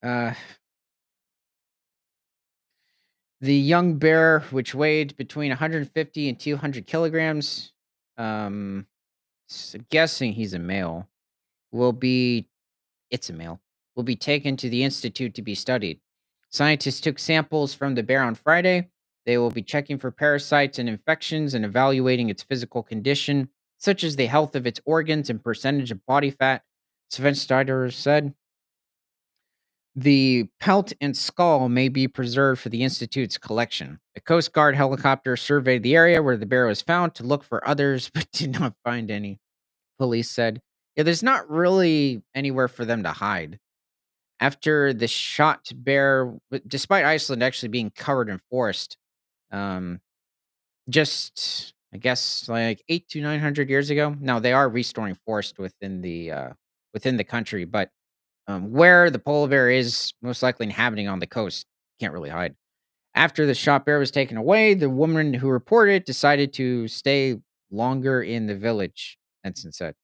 S1: Uh, the young bear, which weighed between 150 and 200 kilograms, um, guessing he's a male, will be it's a male, will be taken to the institute to be studied. Scientists took samples from the bear on Friday. They will be checking for parasites and infections and evaluating its physical condition, such as the health of its organs and percentage of body fat. Sven Steider said the pelt and skull may be preserved for the Institute's collection. A Coast Guard helicopter surveyed the area where the bear was found to look for others, but did not find any. police said. Yeah, there's not really anywhere for them to hide. After the shot bear, despite Iceland actually being covered in forest, um, just I guess like 8 to 900 years ago. Now they are restoring forest within the country, but where the polar bear is most likely inhabiting on the coast, can't really hide. After the shot bear was taken away, the woman who reported decided to stay longer in the village. Ensign said.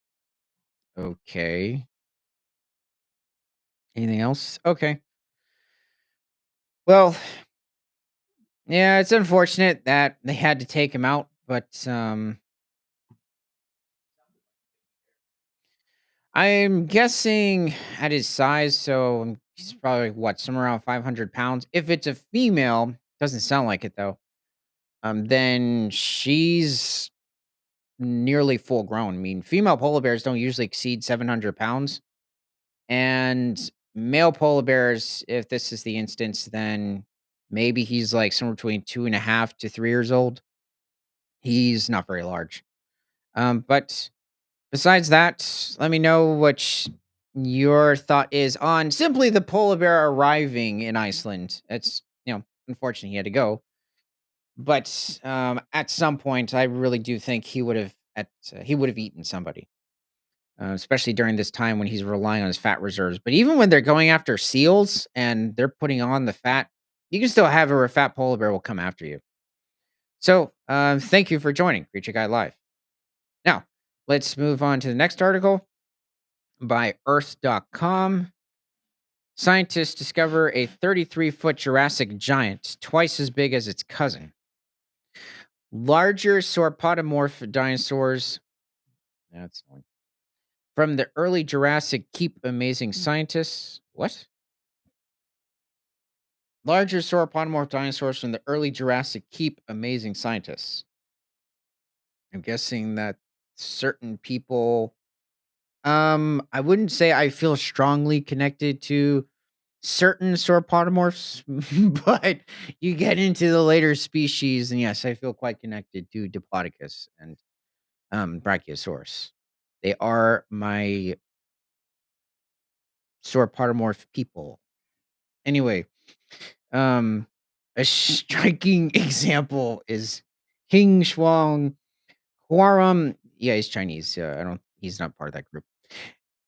S1: Okay. Anything else? Okay. Well, yeah, it's unfortunate that they had to take him out, but I'm guessing at his size, so he's probably what, somewhere around 500 pounds. If it's a female, doesn't sound like it though. Then she's nearly full grown. I mean, female polar bears don't usually exceed 700 pounds. And male polar bears, if this is the instance, then maybe he's like somewhere between 2.5 to 3 years old. He's not very large. But besides that, let me know what your thought is on simply the polar bear arriving in Iceland. It's, unfortunate he had to go. But at some point, I really do think he would have eaten somebody, especially during this time when he's relying on his fat reserves. But even when they're going after seals and they're putting on the fat, you can still have a fat polar bear will come after you. So thank you for joining Creature Guide Live. Now, let's move on to the next article by Earth.com. Scientists discover a 33-foot Jurassic giant, twice as big as its cousin. Larger sauropodomorph dinosaurs. That's one. From the early Jurassic keep amazing scientists. What? Larger sauropodomorph dinosaurs from the early Jurassic keep amazing scientists. I'm guessing that certain people. I wouldn't say I feel strongly connected to certain sauropodomorphs, but you get into the later species, and yes, I feel quite connected to Diplodocus and Brachiosaurus. They are my sauropodomorph people. Anyway, um, a striking example is King Shuang Huaram. Yeah, he's Chinese. I don't. He's not part of that group.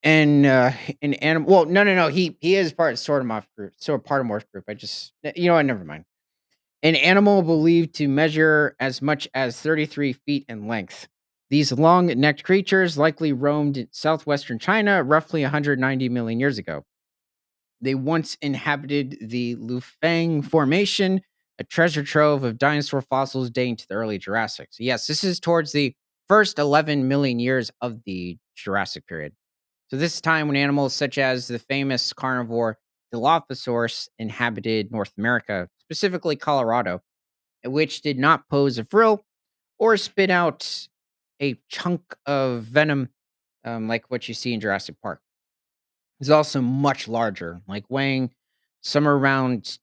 S1: And an animal. Well, no. He is part of Sauropodomorph group. Sauropodomorph group. I just never mind. An animal believed to measure as much as 33 feet in length. These long necked creatures likely roamed in southwestern China roughly 190 million years ago. They once inhabited the Lufang Formation, a treasure trove of dinosaur fossils dating to the early Jurassic. So, yes, this is towards the first 11 million years of the Jurassic period. So, this time when animals such as the famous carnivore Dilophosaurus inhabited North America, specifically Colorado, which did not pose a frill or spit out a chunk of venom like what you see in Jurassic Park. It's also much larger, like weighing somewhere around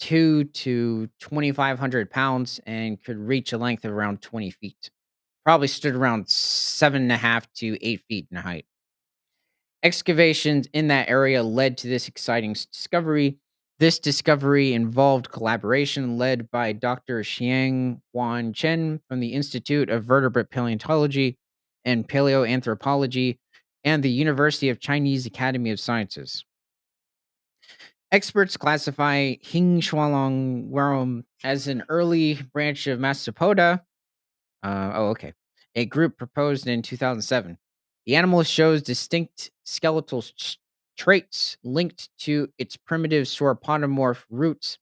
S1: 2 to 2,500 pounds and could reach a length of around 20 feet. Probably stood around 7.5 to 8 feet in height. Excavations in that area led to this exciting discovery. This discovery involved collaboration led by Dr. Xiang Huan Chen from the Institute of Vertebrate Paleontology and Paleoanthropology and the University of Chinese Academy of Sciences. Experts classify Hing Shualong Warum as an early branch of Mastopoda. Okay. A group proposed in 2007. The animal shows distinct skeletal traits linked to its primitive sauropodomorph roots,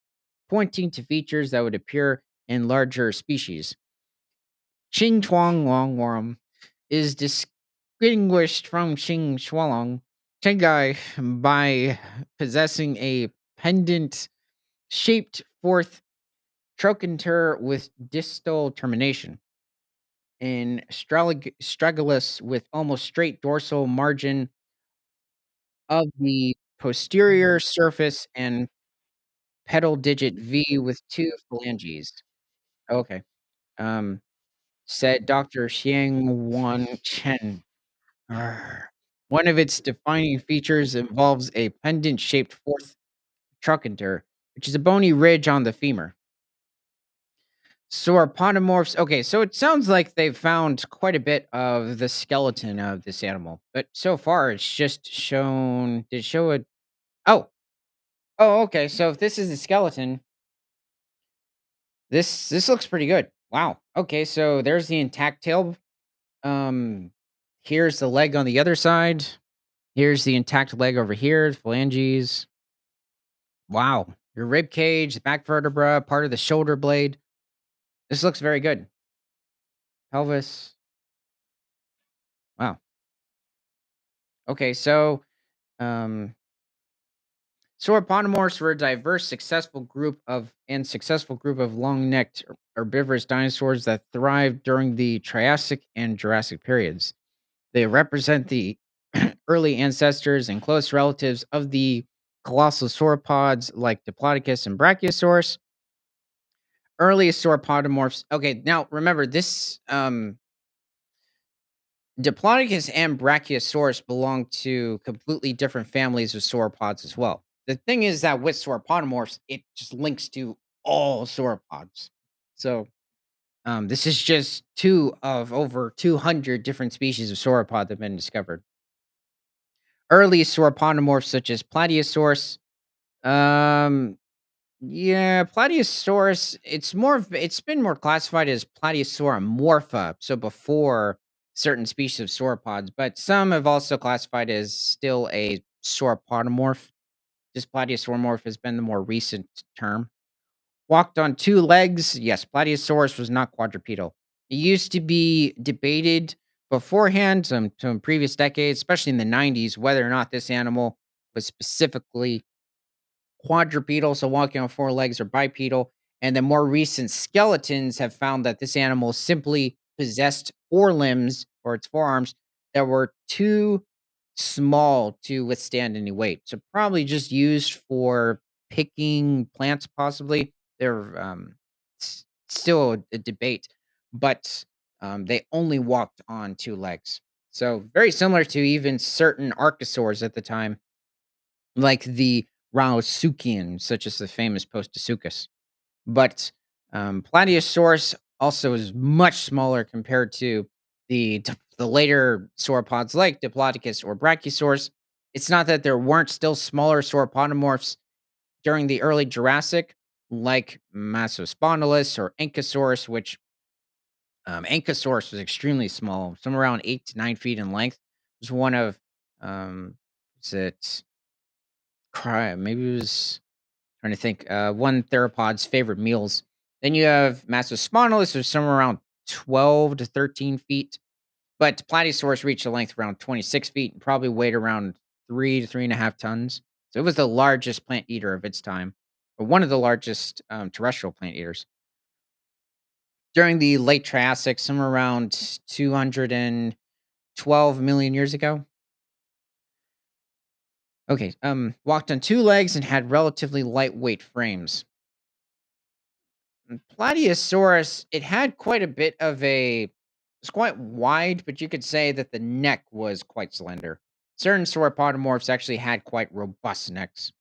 S1: pointing to features that would appear in larger species. Qing Chuang Longworm is distinguished from Qing Shualong Chengai by possessing a pendant shaped fourth trochanter with distal termination. In Stragulus with almost straight dorsal margin of the posterior surface and pedal digit V with two phalanges. Okay. Um, said Dr. Xiang Wan Chen. Arr. One of its defining features involves a pendant-shaped fourth trochanter, which is a bony ridge on the femur. Sauropodomorphs. Okay, so it sounds like they've found quite a bit of the skeleton of this animal, but so far it's just shown. Did it show a? Oh, oh, okay. So if this is a skeleton, this looks pretty good. Wow. Okay, so there's the intact tail. Um, Here's the leg on the other side. Here's the intact leg over here. Phalanges. Wow. Your rib cage, the back vertebra, part of the shoulder blade. This looks very good. Pelvis. Wow. Okay, so um sauropodomorphs were a diverse, successful group of long-necked herbivorous dinosaurs that thrived during the Triassic and Jurassic periods. They represent the early ancestors and close relatives of the colossal sauropods like Diplodocus and Brachiosaurus. Early sauropodomorphs. Okay, now remember this Diplodocus and Brachiosaurus belong to completely different families of sauropods as well. The thing is that with sauropodomorphs, it just links to all sauropods. So this is just two of over 200 different species of sauropod that have been discovered. Early sauropodomorphs such as Plateosaurus, um, yeah, Plateosaurus, it's been more classified as Plateosauromorpha, so before certain species of sauropods, but some have also classified as still a sauropodomorph. Just Plateosauromorph has been the more recent term. Walked on two legs. Yes, Plateosaurus was not quadrupedal. It used to be debated beforehand, some previous decades, especially in the 90s, whether or not this animal was specifically quadrupedal, so walking on four legs, or bipedal. And the more recent skeletons have found that this animal simply possessed four limbs or its forearms that were too small to withstand any weight. So probably just used for picking plants, possibly. They're still a debate, but they only walked on two legs. So very similar to even certain archosaurs at the time, like the Rauisuchian, such as the famous Postosuchus. But Plateosaurus also is much smaller compared to the later sauropods like Diplodocus or Brachiosaurus. It's not that there weren't still smaller sauropodomorphs during the early Jurassic, like Massospondylus or Ankylosaurus, which Ankylosaurus was extremely small, somewhere around 8 to 9 feet in length. It was one of is it maybe it was trying to think. One theropod's favorite meals. Then you have Massospondylus, which is somewhere around 12 to 13 feet. But Plateosaurus reached a length around 26 feet and probably weighed around 3 to 3.5 tons. So it was the largest plant eater of its time, or one of the largest terrestrial plant eaters. During the late Triassic, somewhere around 212 million years ago. Okay, walked on two legs and had relatively lightweight frames. Plateosaurus, it had quite a bit of it's quite wide, but you could say that the neck was quite slender. Certain sauropodomorphs actually had quite robust necks,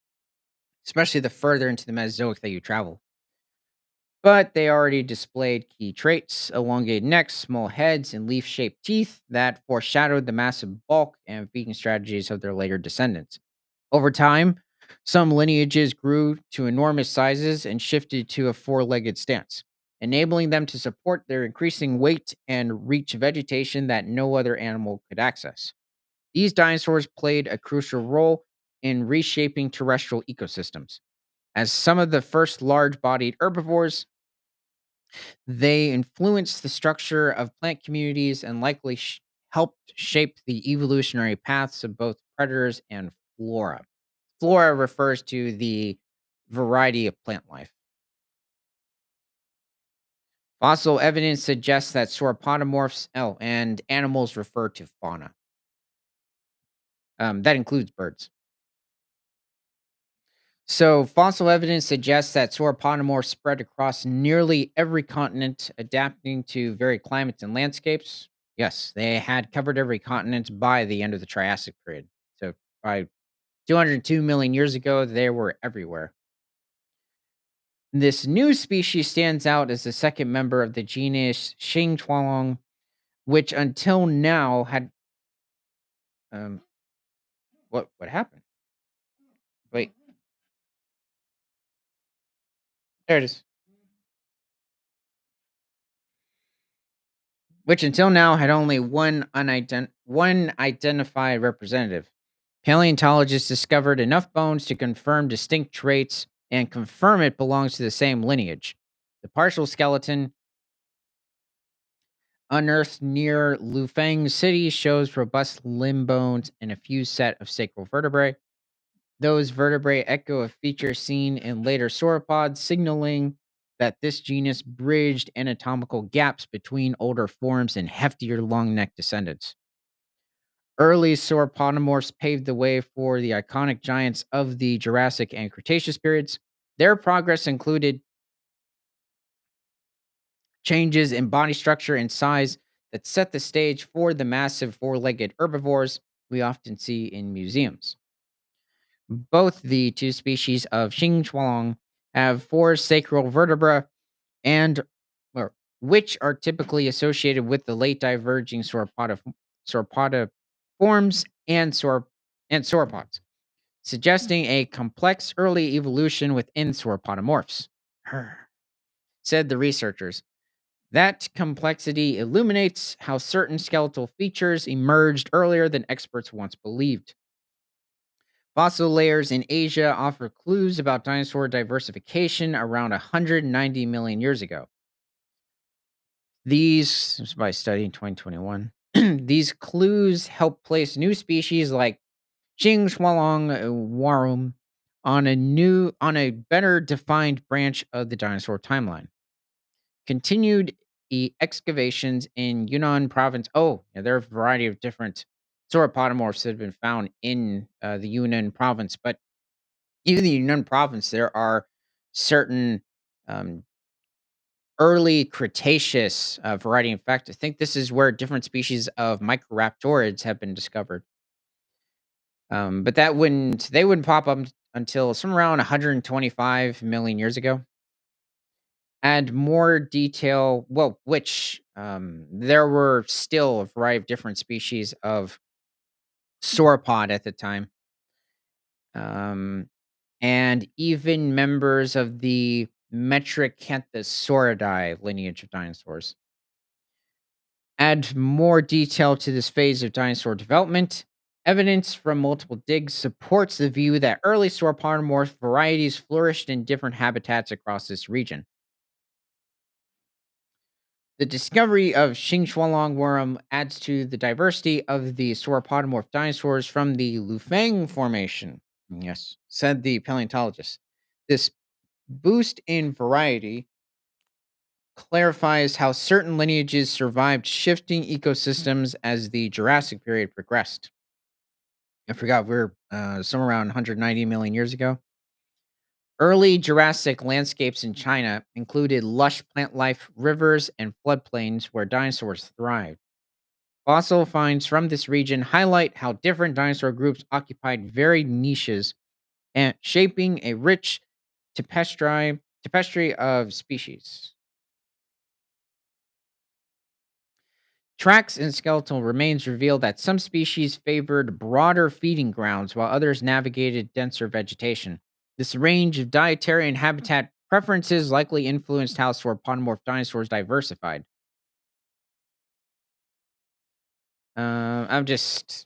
S1: especially the further into the Mesozoic that you travel. But they already displayed key traits: elongated necks, small heads, and leaf shaped teeth that foreshadowed the massive bulk and feeding strategies of their later descendants. Over time, some lineages grew to enormous sizes and shifted to a four legged stance, enabling them to support their increasing weight and reach vegetation that no other animal could access. These dinosaurs played a crucial role in reshaping terrestrial ecosystems. As some of the first large bodied herbivores, they influenced the structure of plant communities and likely helped shape the evolutionary paths of both predators and flora. Flora refers to the variety of plant life. Fossil evidence suggests that sauropodomorphs, and animals refer to fauna. That includes birds. So, fossil evidence suggests that sauropodomorphs spread across nearly every continent, adapting to varied climates and landscapes. Yes, they had covered every continent by the end of the Triassic period. So by 202 million years ago, they were everywhere. This new species stands out as the second member of the genus Xingtuolong, which until now had um what happened? Wait, there it is. Which until now had only one identified representative. Paleontologists discovered enough bones to confirm distinct traits and confirm it belongs to the same lineage. The partial skeleton unearthed near Lufeng City shows robust limb bones and a fused set of sacral vertebrae. Those vertebrae echo a feature seen in later sauropods, signaling that this genus bridged anatomical gaps between older forms and heftier long necked descendants. Early sauropodomorphs paved the way for the iconic giants of the Jurassic and Cretaceous periods. Their progress included changes in body structure and size that set the stage for the massive four legged herbivores we often see in museums. Both the two species of Xingchuang have four sacral vertebrae and or, which are typically associated with the late diverging sauropoda forms and sauropods, suggesting a complex early evolution within sauropodomorphs. Her, said the researchers. That complexity illuminates how certain skeletal features emerged earlier than experts once believed. Fossil layers in Asia offer clues about dinosaur diversification around 190 million years ago. These, this is by a study in 2021, these clues help place new species like Jing Shualong Warum on a better defined branch of the dinosaur timeline. Continued excavations in Yunnan province. Oh, yeah, there are a variety of different sauropodomorphs that have been found in the Yunnan province, but even the Yunnan province, there are certain um, early Cretaceous variety. In fact, I think this is where different species of Microraptorids have been discovered. But they wouldn't pop up until somewhere around 125 million years ago. Add more detail, well, which there were still a variety of different species of sauropod at the time, um, and even members of the Metriacanthosauridae lineage of dinosaurs. Add more detail to this phase of dinosaur development. Evidence from multiple digs supports the view that early sauropodomorph varieties flourished in different habitats across this region. The discovery of Xingchualong worm adds to the diversity of the sauropodomorph dinosaurs from the Lufeng Formation. Yes, said the paleontologist. This boost in variety clarifies how certain lineages survived shifting ecosystems as the Jurassic period progressed. I forgot we're somewhere around 190 million years ago. Early Jurassic landscapes in China included lush plant life, rivers, and floodplains where dinosaurs thrived. Fossil finds from this region highlight how different dinosaur groups occupied varied niches and shaping a rich tapestry of species. Tracks and skeletal remains reveal that some species favored broader feeding grounds while others navigated denser vegetation. This range of dietary and habitat preferences likely influenced how sauropodomorph dinosaurs diversified. I'm just,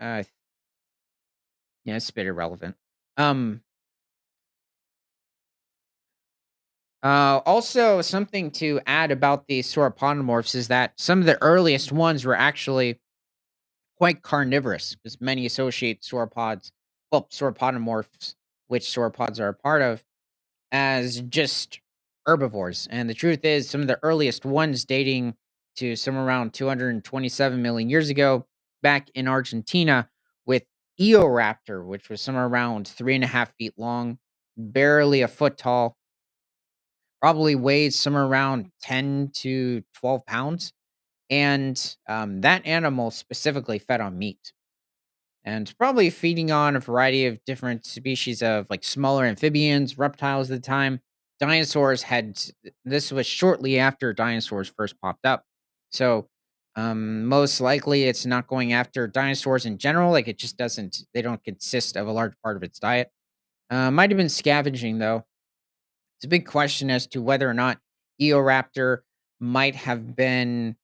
S1: uh, yeah, it's a bit irrelevant. Um, Also, something to add about these sauropodomorphs is that some of the earliest ones were actually quite carnivorous, because many associate sauropodomorphs, which sauropods are a part of, as just herbivores. And the truth is, some of the earliest ones dating to somewhere around 227 million years ago, back in Argentina, with Eoraptor, which was somewhere around 3.5 feet long, barely a foot tall, probably weighs somewhere around 10 to 12 pounds. and that animal specifically fed on meat and probably feeding on a variety of different species of like smaller amphibians, reptiles at the time. Dinosaurs had this was shortly after dinosaurs first popped up. So most likely it's not going after dinosaurs in general. Like it just doesn't, they don't consist of a large part of its diet. Might have been scavenging though. It's a big question as to whether or not Eoraptor might have been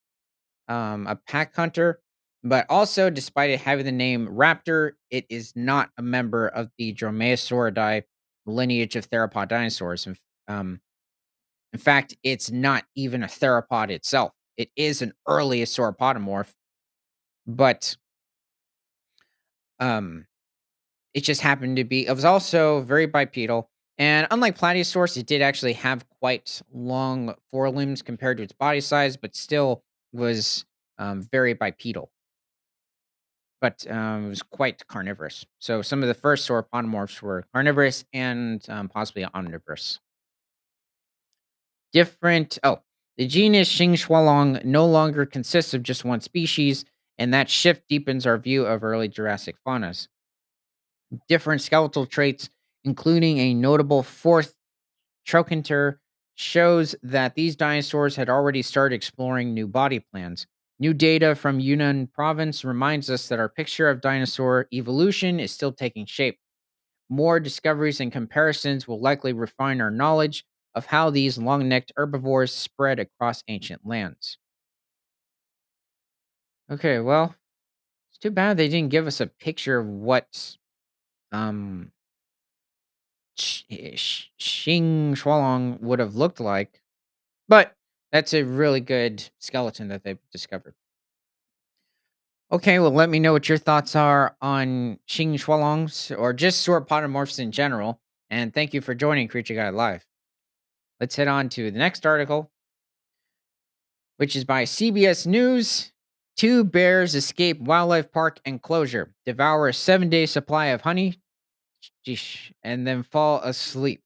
S1: a pack hunter, but also, despite it having the name raptor, it is not a member of the Dromaeosauridae lineage of theropod dinosaurs. Um, in fact, it's not even a theropod itself. It is an early sauropodomorph, but um, it just happened to be. It was also very bipedal, and unlike Plateosaurus, it did actually have quite long forelimbs compared to its body size, but still was very bipedal. But, it was quite carnivorous. So some of the first sauropodomorphs were carnivorous and, possibly omnivorous. The genus Xinghualong no longer consists of just one species, and that shift deepens our view of early Jurassic faunas. Different skeletal traits, including a notable fourth trochanter, shows that these dinosaurs had already started exploring new body plans. New data from Yunnan province reminds us that our picture of dinosaur evolution is still taking shape. More discoveries and comparisons will likely refine our knowledge of how these long necked herbivores spread across ancient lands. Okay, well, it's too bad they didn't give us a picture of what um, Xing Shualong would have looked like. But that's a really good skeleton that they've discovered. Okay, well, let me know what your thoughts are on Xing Shualongs or just sauropodomorphs in general. And thank you for joining Creature Guide Live. Let's head on to the next article, which is by CBS News. Two bears escape wildlife park enclosure, devour a 7-day supply of honey, and then fall asleep.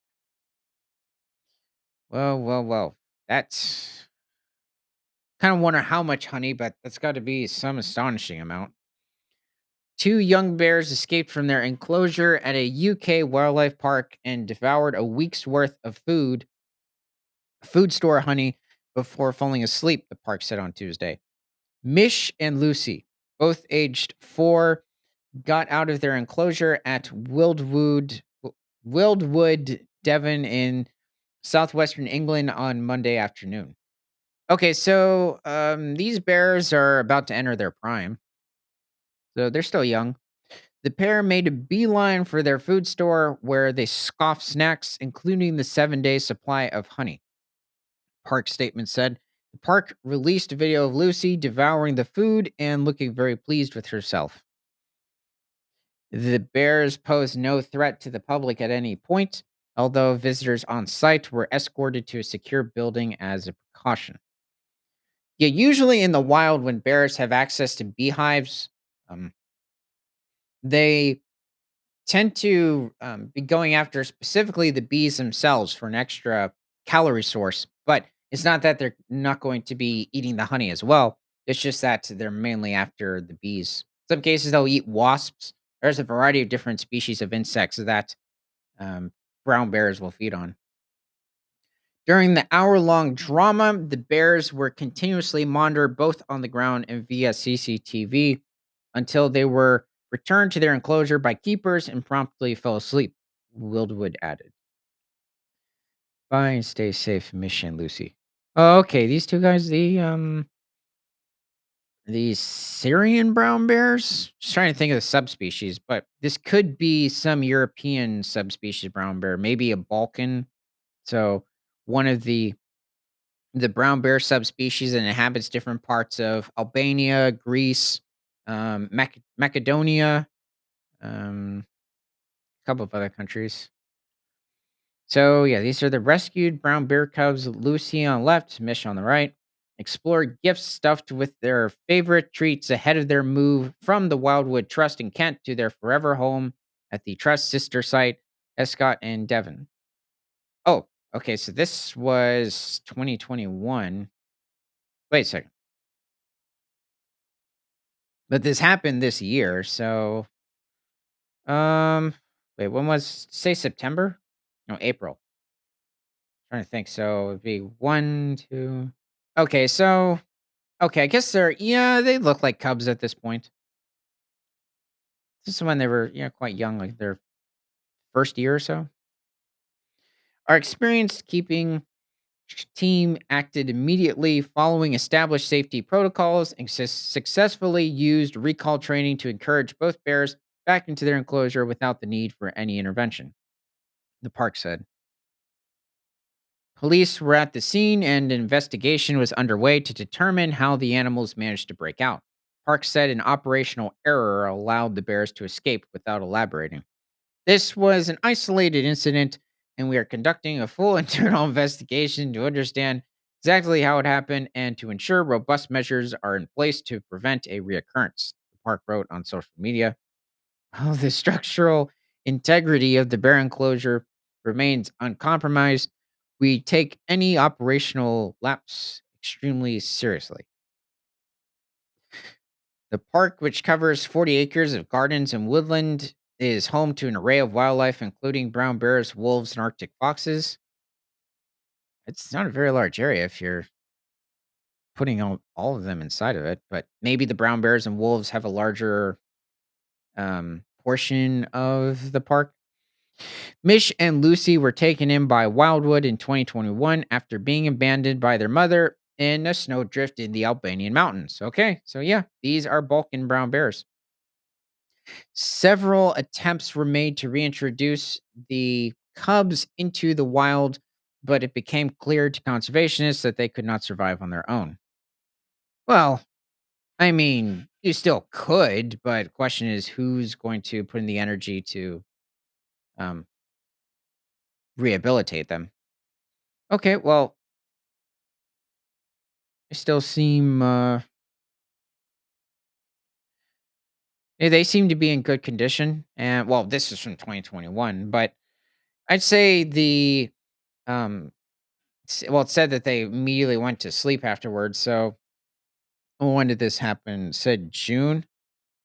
S1: Well. That's kind of wonder how much honey, but that's got to be some astonishing amount. Two young bears escaped from their enclosure at a UK wildlife park and devoured a week's worth of food store honey before falling asleep, the park said on Tuesday. Mish and Lucy, both aged 4, got out of their enclosure at Wildwood, Devon in southwestern England on Monday afternoon. Okay, so these bears are about to enter their prime, so they're still young. The pair made a beeline for their food store where they scoffed snacks, including the 7-day supply of honey. Park statement said the park released a video of Lucy devouring the food and looking very pleased with herself. The bears posed no threat to the public at any point, although visitors on site were escorted to a secure building as a precaution. Yeah, usually in the wild, when bears have access to beehives, um, they tend to be going after specifically the bees themselves for an extra calorie source. But it's not that they're not going to be eating the honey as well. It's just that they're mainly after the bees. Some cases they'll eat wasps. There's a variety of different species of insects that um, brown bears will feed on. During the hour-long drama, the bears were continuously monitored both on the ground and via CCTV until they were returned to their enclosure by keepers and promptly fell asleep, Wildwood added. Bye and stay safe, Mission Lucy. Oh, okay. These two guys, the Syrian brown bears. Just trying to think of the subspecies, but this could be some European subspecies brown bear, maybe a Balkan. So one of the brown bear subspecies and inhabits different parts of Albania, Greece, Macedonia, a couple of other countries. So yeah, these are the rescued brown bear cubs. Lucy on the left, Mish on the right. Explore gifts stuffed with their favorite treats ahead of their move from the Wildwood Trust in Kent to their forever home at the Trust sister site, Escott and Devon. Oh, okay. So this was 2021. Wait a second. But this happened this year, so um wait, when was say September? No, April. Trying to think. So it'd be one, two. Okay, so okay, I guess they're yeah, they look like cubs at this point. This is when they were, quite young, like their first year or so. Our experienced keeping team acted immediately following established safety protocols and successfully used recall training to encourage both bears back into their enclosure without the need for any intervention, the park said. Police were at the scene and an investigation was underway to determine how the animals managed to break out. Park said an operational error allowed the bears to escape without elaborating. This was an isolated incident, and we are conducting a full internal investigation to understand exactly how it happened and to ensure robust measures are in place to prevent a reoccurrence, the park wrote on social media. Oh, the structural integrity of the bear enclosure remains uncompromised. We take any operational lapse extremely seriously. The park, which covers 40 acres of gardens and woodland, is home to an array of wildlife, including brown bears, wolves, and Arctic foxes. It's not a very large area if you're putting all of them inside of it, but maybe the brown bears and wolves have a larger portion of the park. Mish and Lucy were taken in by Wildwood in 2021 after being abandoned by their mother in a snowdrift in the Albanian mountains. Okay, so yeah, these are Balkan brown bears. Several attempts were made to reintroduce the cubs into the wild, but it became clear to conservationists that they could not survive on their own. Well, I mean, you still could, but the question is who's going to put in the energy to um, rehabilitate them? Okay, well, they still seem they seem to be in good condition. And well, this is from 2021, but I'd say the um well, it said that they immediately went to sleep afterwards. So when did this happen? It said June.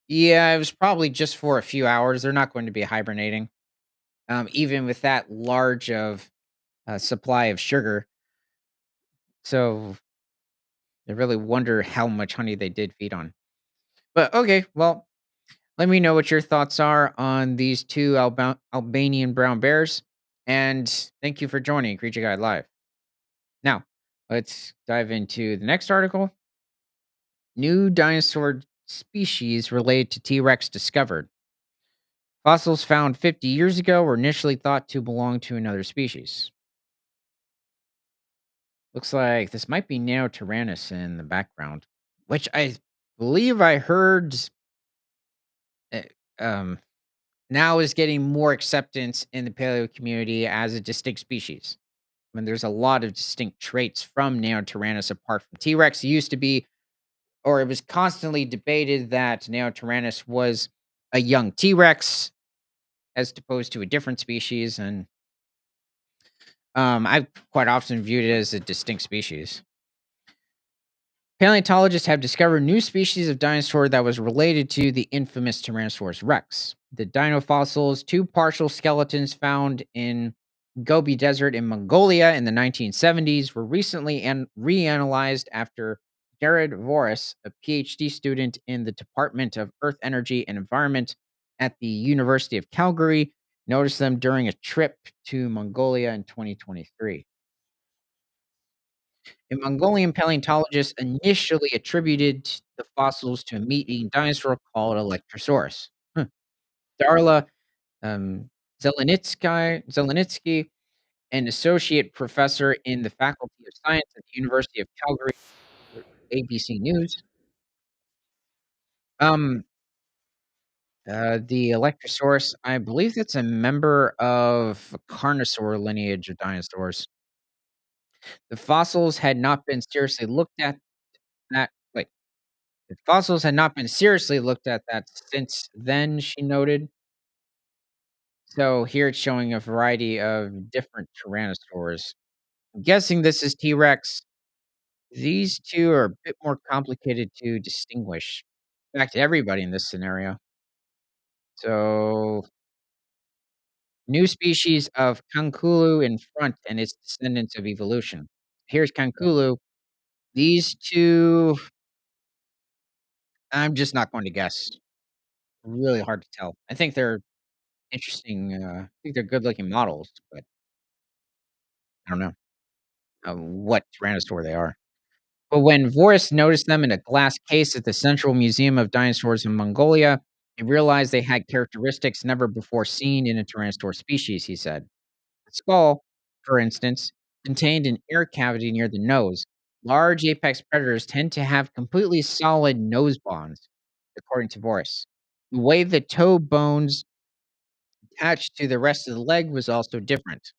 S1: Yeah, it was probably just for a few hours. They're not going to be hibernating, even with that large of supply of sugar. So I really wonder how much honey they did feed on. But okay, well, let me know what your thoughts are on these two Albanian brown bears. And thank you for joining Creature Guide Live. Now, let's dive into the next article. New dinosaur species related to T Rex discovered. Fossils found 50 years ago were initially thought to belong to another species. Looks like this might be Neotyrannus in the background, which I believe I heard uh, um, now is getting more acceptance in the paleo community as a distinct species. I mean, there's a lot of distinct traits from Neotyrannus apart from T Rex. It used to be, or it was constantly debated that Neotyrannus was a young T Rex as opposed to a different species. And I've quite often viewed it as a distinct species. Paleontologists have discovered new species of dinosaur that was related to the infamous Tyrannosaurus rex. The dino fossils, two partial skeletons found in Gobi Desert in Mongolia in the 1970s, were recently reanalyzed after Jared Voris, a PhD student in the Department of Earth Energy and Environment at the University of Calgary, noticed them during a trip to Mongolia in 2023. A Mongolian paleontologist initially attributed the fossils to a meat-eating dinosaur called Electrosaurus. Huh. Darla um, Zelenitsky, an associate professor in the Faculty of Science at the University of Calgary, told ABC News. Um, the Electrosaurus, I believe that's a member of a Carnosaur lineage of dinosaurs. The fossils had not been seriously looked at that. Wait, the fossils had not been seriously looked at that since then, she noted. So here it's showing a variety of different tyrannosaurs. I'm guessing this is T Rex. These two are a bit more complicated to distinguish. Back to everybody in this scenario. So, new species of Kankulu in front and its descendants of evolution. Here's Kankulu. These 2, I'm just not going to guess. Really hard to tell. I think they're interesting, I think they're good-looking models, but I don't know, what tyrannosaur they are. But when Voris noticed them in a glass case at the Central Museum of Dinosaurs in Mongolia, he realized they had characteristics never before seen in a tyrannosaur species, he said. The skull, for instance, contained an air cavity near the nose. Large apex predators tend to have completely solid nose bones, according to Voris. The way the toe bones attached to the rest of the leg was also different,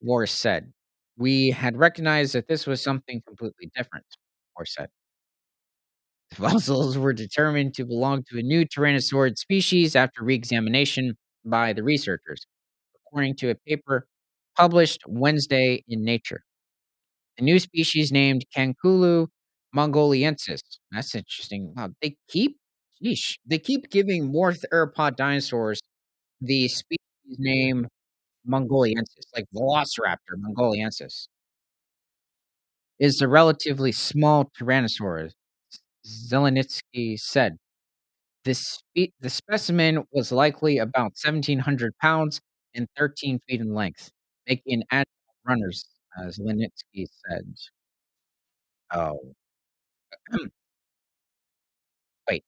S1: Voris said. We had recognized that this was something completely different, Voris said. The fossils were determined to belong to a new tyrannosaurid species after re-examination by the researchers, according to a paper published Wednesday in Nature. The new species named Canculu mongoliensis. That's interesting. Wow, they keep giving more theropod dinosaurs the species name mongoliensis, like Velociraptor mongoliensis, is a relatively small tyrannosaur, Zelenitsky said. The specimen was likely about 1,700 pounds and 13 feet in length, making agile runners, as Linitsky said. Oh, wait,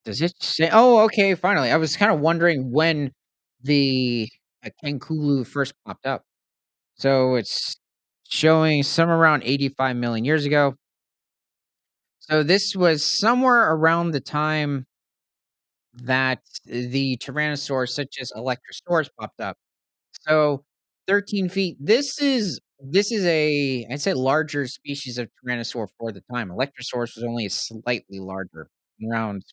S1: does it say? Oh, okay, finally. I was kind of wondering when the Kenkulu first popped up. So it's showing somewhere around 85 million years ago. So this was somewhere around the time that the Tyrannosaurs, such as Electrosaurus, popped up. So 13 feet. This is a, I'd say, larger species of Tyrannosaur for the time. Electrosaurus was only slightly larger, around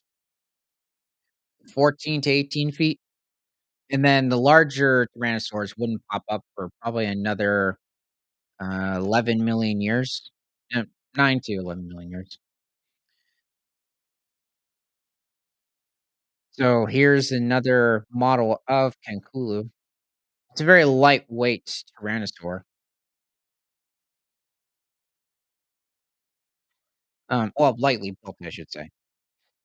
S1: 14 to 18 feet. And then the larger Tyrannosaurs wouldn't pop up for probably another 11 million years. 9 to 11 million years. So here's another model of Canculu. It's a very lightweight Tyrannosaur. Well, lightly built, I should say.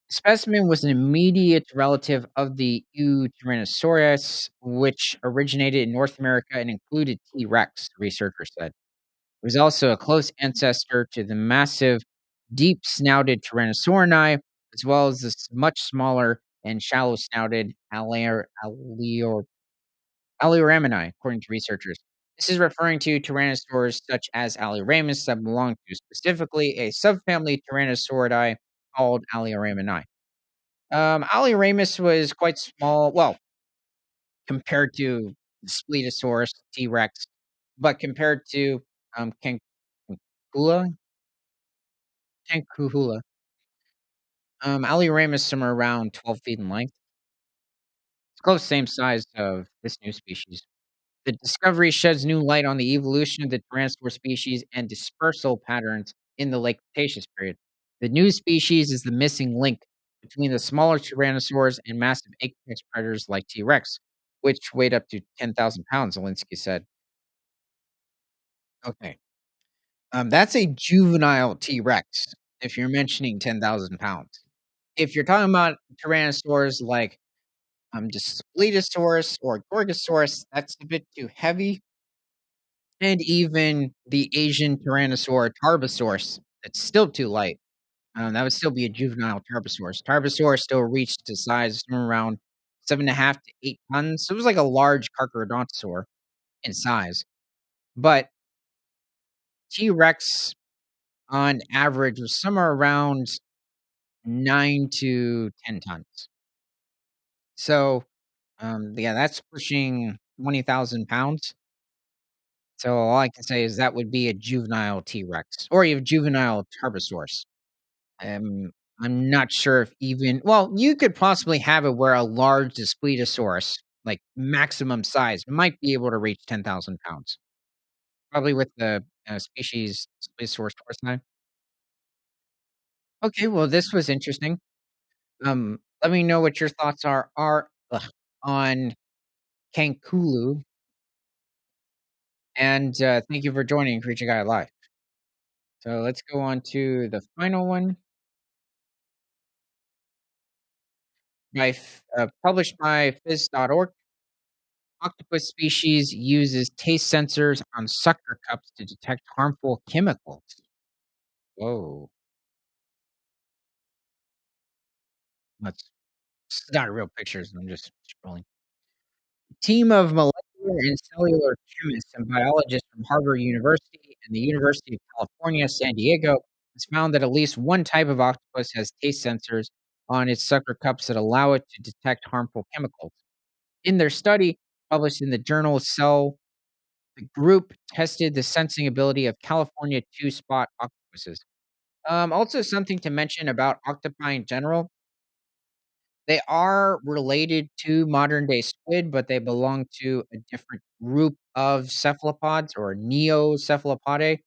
S1: Specimen was an immediate relative of the U Tyrannosaurus, which originated in North America and included T. rex, researchers said. It was also a close ancestor to the massive, deep-snouted Tyrannosaurini, as well as this much smaller and shallow-snouted Alioraminii, according to researchers. This is referring to tyrannosaurs such as Alioramus that belong to specifically a subfamily Tyrannosauridae called Alioraminii. Alioramus was quite small, well, compared to Spletosaurus, T. rex, but compared to Cancula, Cancuhula, Alioramus somewhere around 12 feet in length. It's close to the same size of this new species. The discovery sheds new light on the evolution of the Tyrannosaur species and dispersal patterns in the late Cretaceous period. The new species is the missing link between the smaller tyrannosaurs and massive apex predators like T. rex, which weighed up to 10,000 pounds, Zelinsky said. Okay. That's a juvenile T. rex if you're mentioning 10,000 pounds. If you're talking about tyrannosaurs like Daspletosaurus or Gorgosaurus, that's a bit too heavy. And even the Asian Tyrannosaur Tarbosaurus, that's still too light. That would still be a juvenile Tarbosaurus. Tarbosaurus still reached a size somewhere around 7.5 to 8 tons. So it was like a large Carcharodontosaur in size. But T Rex on average was somewhere around 9 to 10 tons. So, yeah, that's pushing 20,000 pounds. So all I can say is that would be a juvenile T Rex or a juvenile Tarbosaurus. Um, I'm not sure if even, well, you could possibly have it where a large Daspletosaurus, like maximum size, might be able to reach 10,000 pounds. Probably with the species Daspletosaurus torsi. Okay, well, this was interesting. Let me know what your thoughts on Canculu, and thank you for joining Creature Guide Live. So let's go on to the final one published by phys.org. Octopus species uses taste sensors on sucker cups to detect harmful chemicals. Whoa, that's it's not real pictures. I'm just scrolling. Team of molecular and cellular chemists and biologists from Harvard University and the University of California, San Diego has found that at least one type of octopus has taste sensors on its sucker cups that allow it to detect harmful chemicals. In their study, published in the journal Cell, the group tested the sensing ability of California two-spot octopuses. Also, something to mention about octopi in general, they are related to modern day squid, but they belong to a different group of cephalopods or neocephalopode,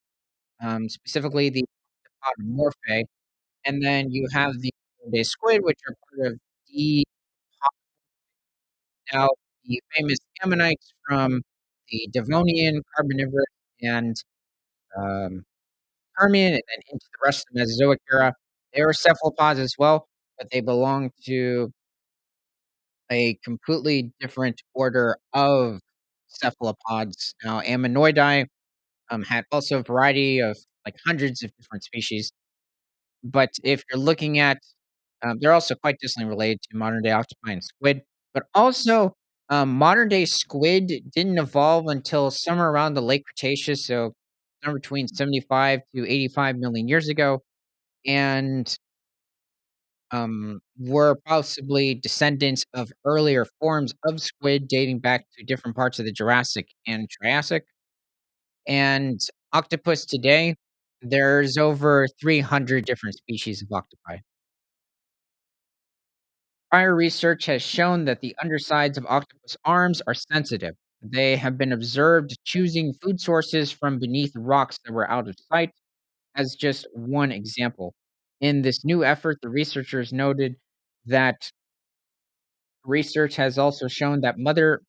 S1: specifically the Podomorphae. And then you have the modern day squid, which are part of the now the famous ammonites from the Devonian, Carboniferous, and um, Permian, and then into the rest of the Mesozoic era. They are cephalopods as well, but they belong to a completely different order of cephalopods. Now, Ammonoidea had also a variety of like hundreds of different species, but if you're looking at, they're also quite distantly related to modern day octopi and squid. But also, modern day squid didn't evolve until somewhere around the late Cretaceous, so somewhere between 75 to 85 million years ago, and were possibly descendants of earlier forms of squid dating back to different parts of the Jurassic and Triassic. And octopus today, there's over 300 different species of octopi. Prior research has shown that the undersides of octopus arms are sensitive. They have been observed choosing food sources from beneath rocks that were out of sight, as just one example. In this new effort, the researchers noted that research has also shown that mother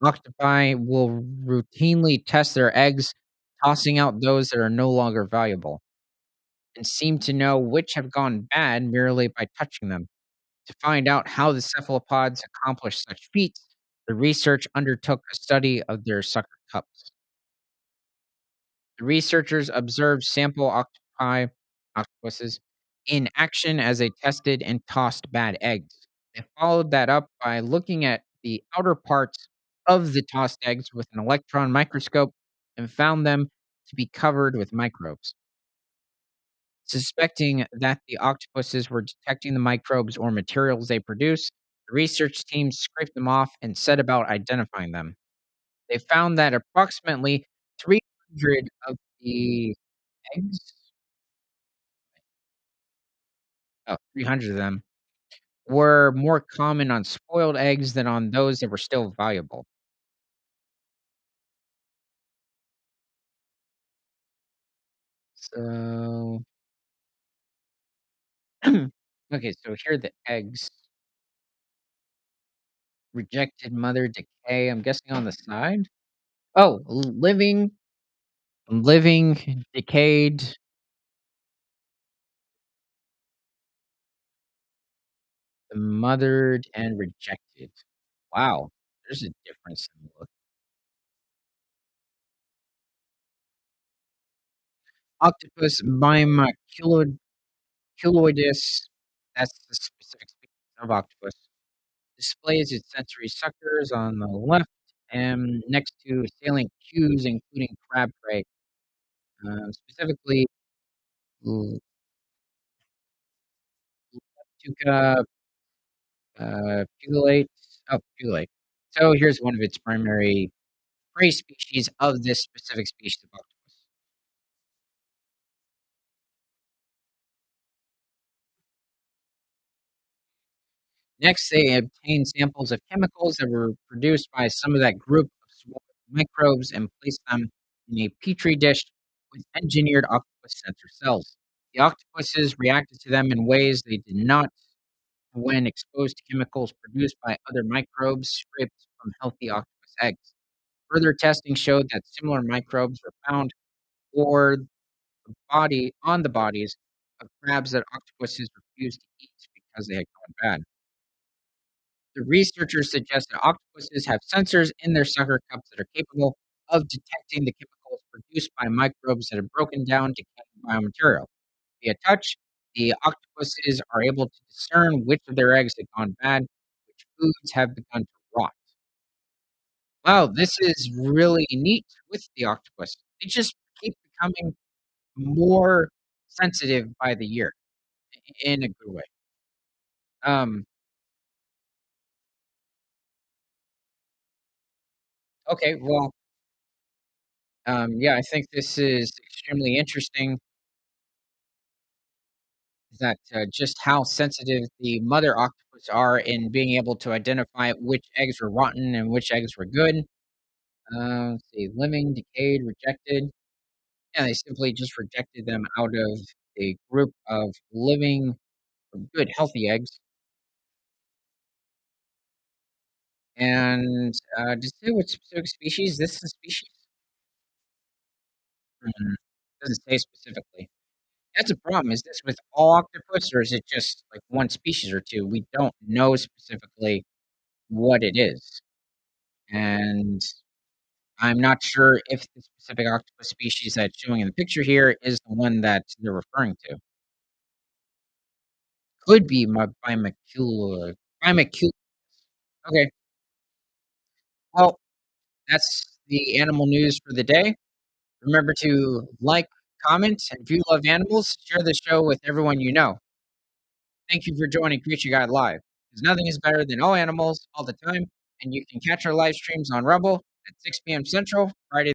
S1: octopi will routinely test their eggs, tossing out those that are no longer valuable, and seem to know which have gone bad merely by touching them. To find out how the cephalopods accomplish such feats, the research undertook a study of their sucker cups. The researchers observed sample octopuses in action as they tested and tossed bad eggs. They followed that up by looking at the outer parts of the tossed eggs with an electron microscope and found them to be covered with microbes. Suspecting that the octopuses were detecting the microbes or materials they produce, the research team scraped them off and set about identifying them. They found that approximately 300 of the eggs, 300 of them, were more common on spoiled eggs than on those that were still valuable. So, okay, so here are the eggs. Rejected mother decay, I'm guessing on the side? Oh, living, decayed, mothered, and rejected. Wow, there's a difference in look. Octopus bimaculoidus, that's the specific species of octopus, displays its sensory suckers on the left and next to salient cues, including crab prey, specifically Tuca pugilate. Oh, pugilate. So here's one of its primary prey species of this specific species of octopus. Next, they obtained samples of chemicals that were produced by some of that group of small microbes and placed them in a petri dish with engineered octopus sensor cells. The octopuses reacted to them in ways they did not when exposed to chemicals produced by other microbes scraped from healthy octopus eggs. Further testing showed that similar microbes were found or on the bodies of crabs that octopuses refused to eat because they had gone bad. The researchers suggest that octopuses have sensors in their sucker cups that are capable of detecting the chemicals produced by microbes that have broken down decaying biomaterial. Via touch, the octopuses are able to discern which of their eggs have gone bad, which foods have begun to rot. Wow, this is really neat with the octopus. They just keep becoming more sensitive by the year in a good way. Um, okay, well, yeah, I think this is extremely interesting that just how sensitive the mother octopus are in being able to identify which eggs were rotten and which eggs were good. Let's see, living, decayed, rejected. Yeah, they simply just rejected them out of a group of living, good, healthy eggs. And does it say what specific species? This is a species? Doesn't say specifically. That's a problem. Is this with all octopus, or is it just like one species or two? We don't know specifically what it is, and I'm not sure if the specific octopus species that's showing in the picture here is the one that they're referring to. Could be my bimacula. Okay, well, that's the animal news for the day. Remember to like, comment, and if you love animals, share the show with everyone you know. Thank you for joining Creature Guide Live, because nothing is better than all animals all the time, and you can catch our live streams on Rumble at 6 p.m. Central, Friday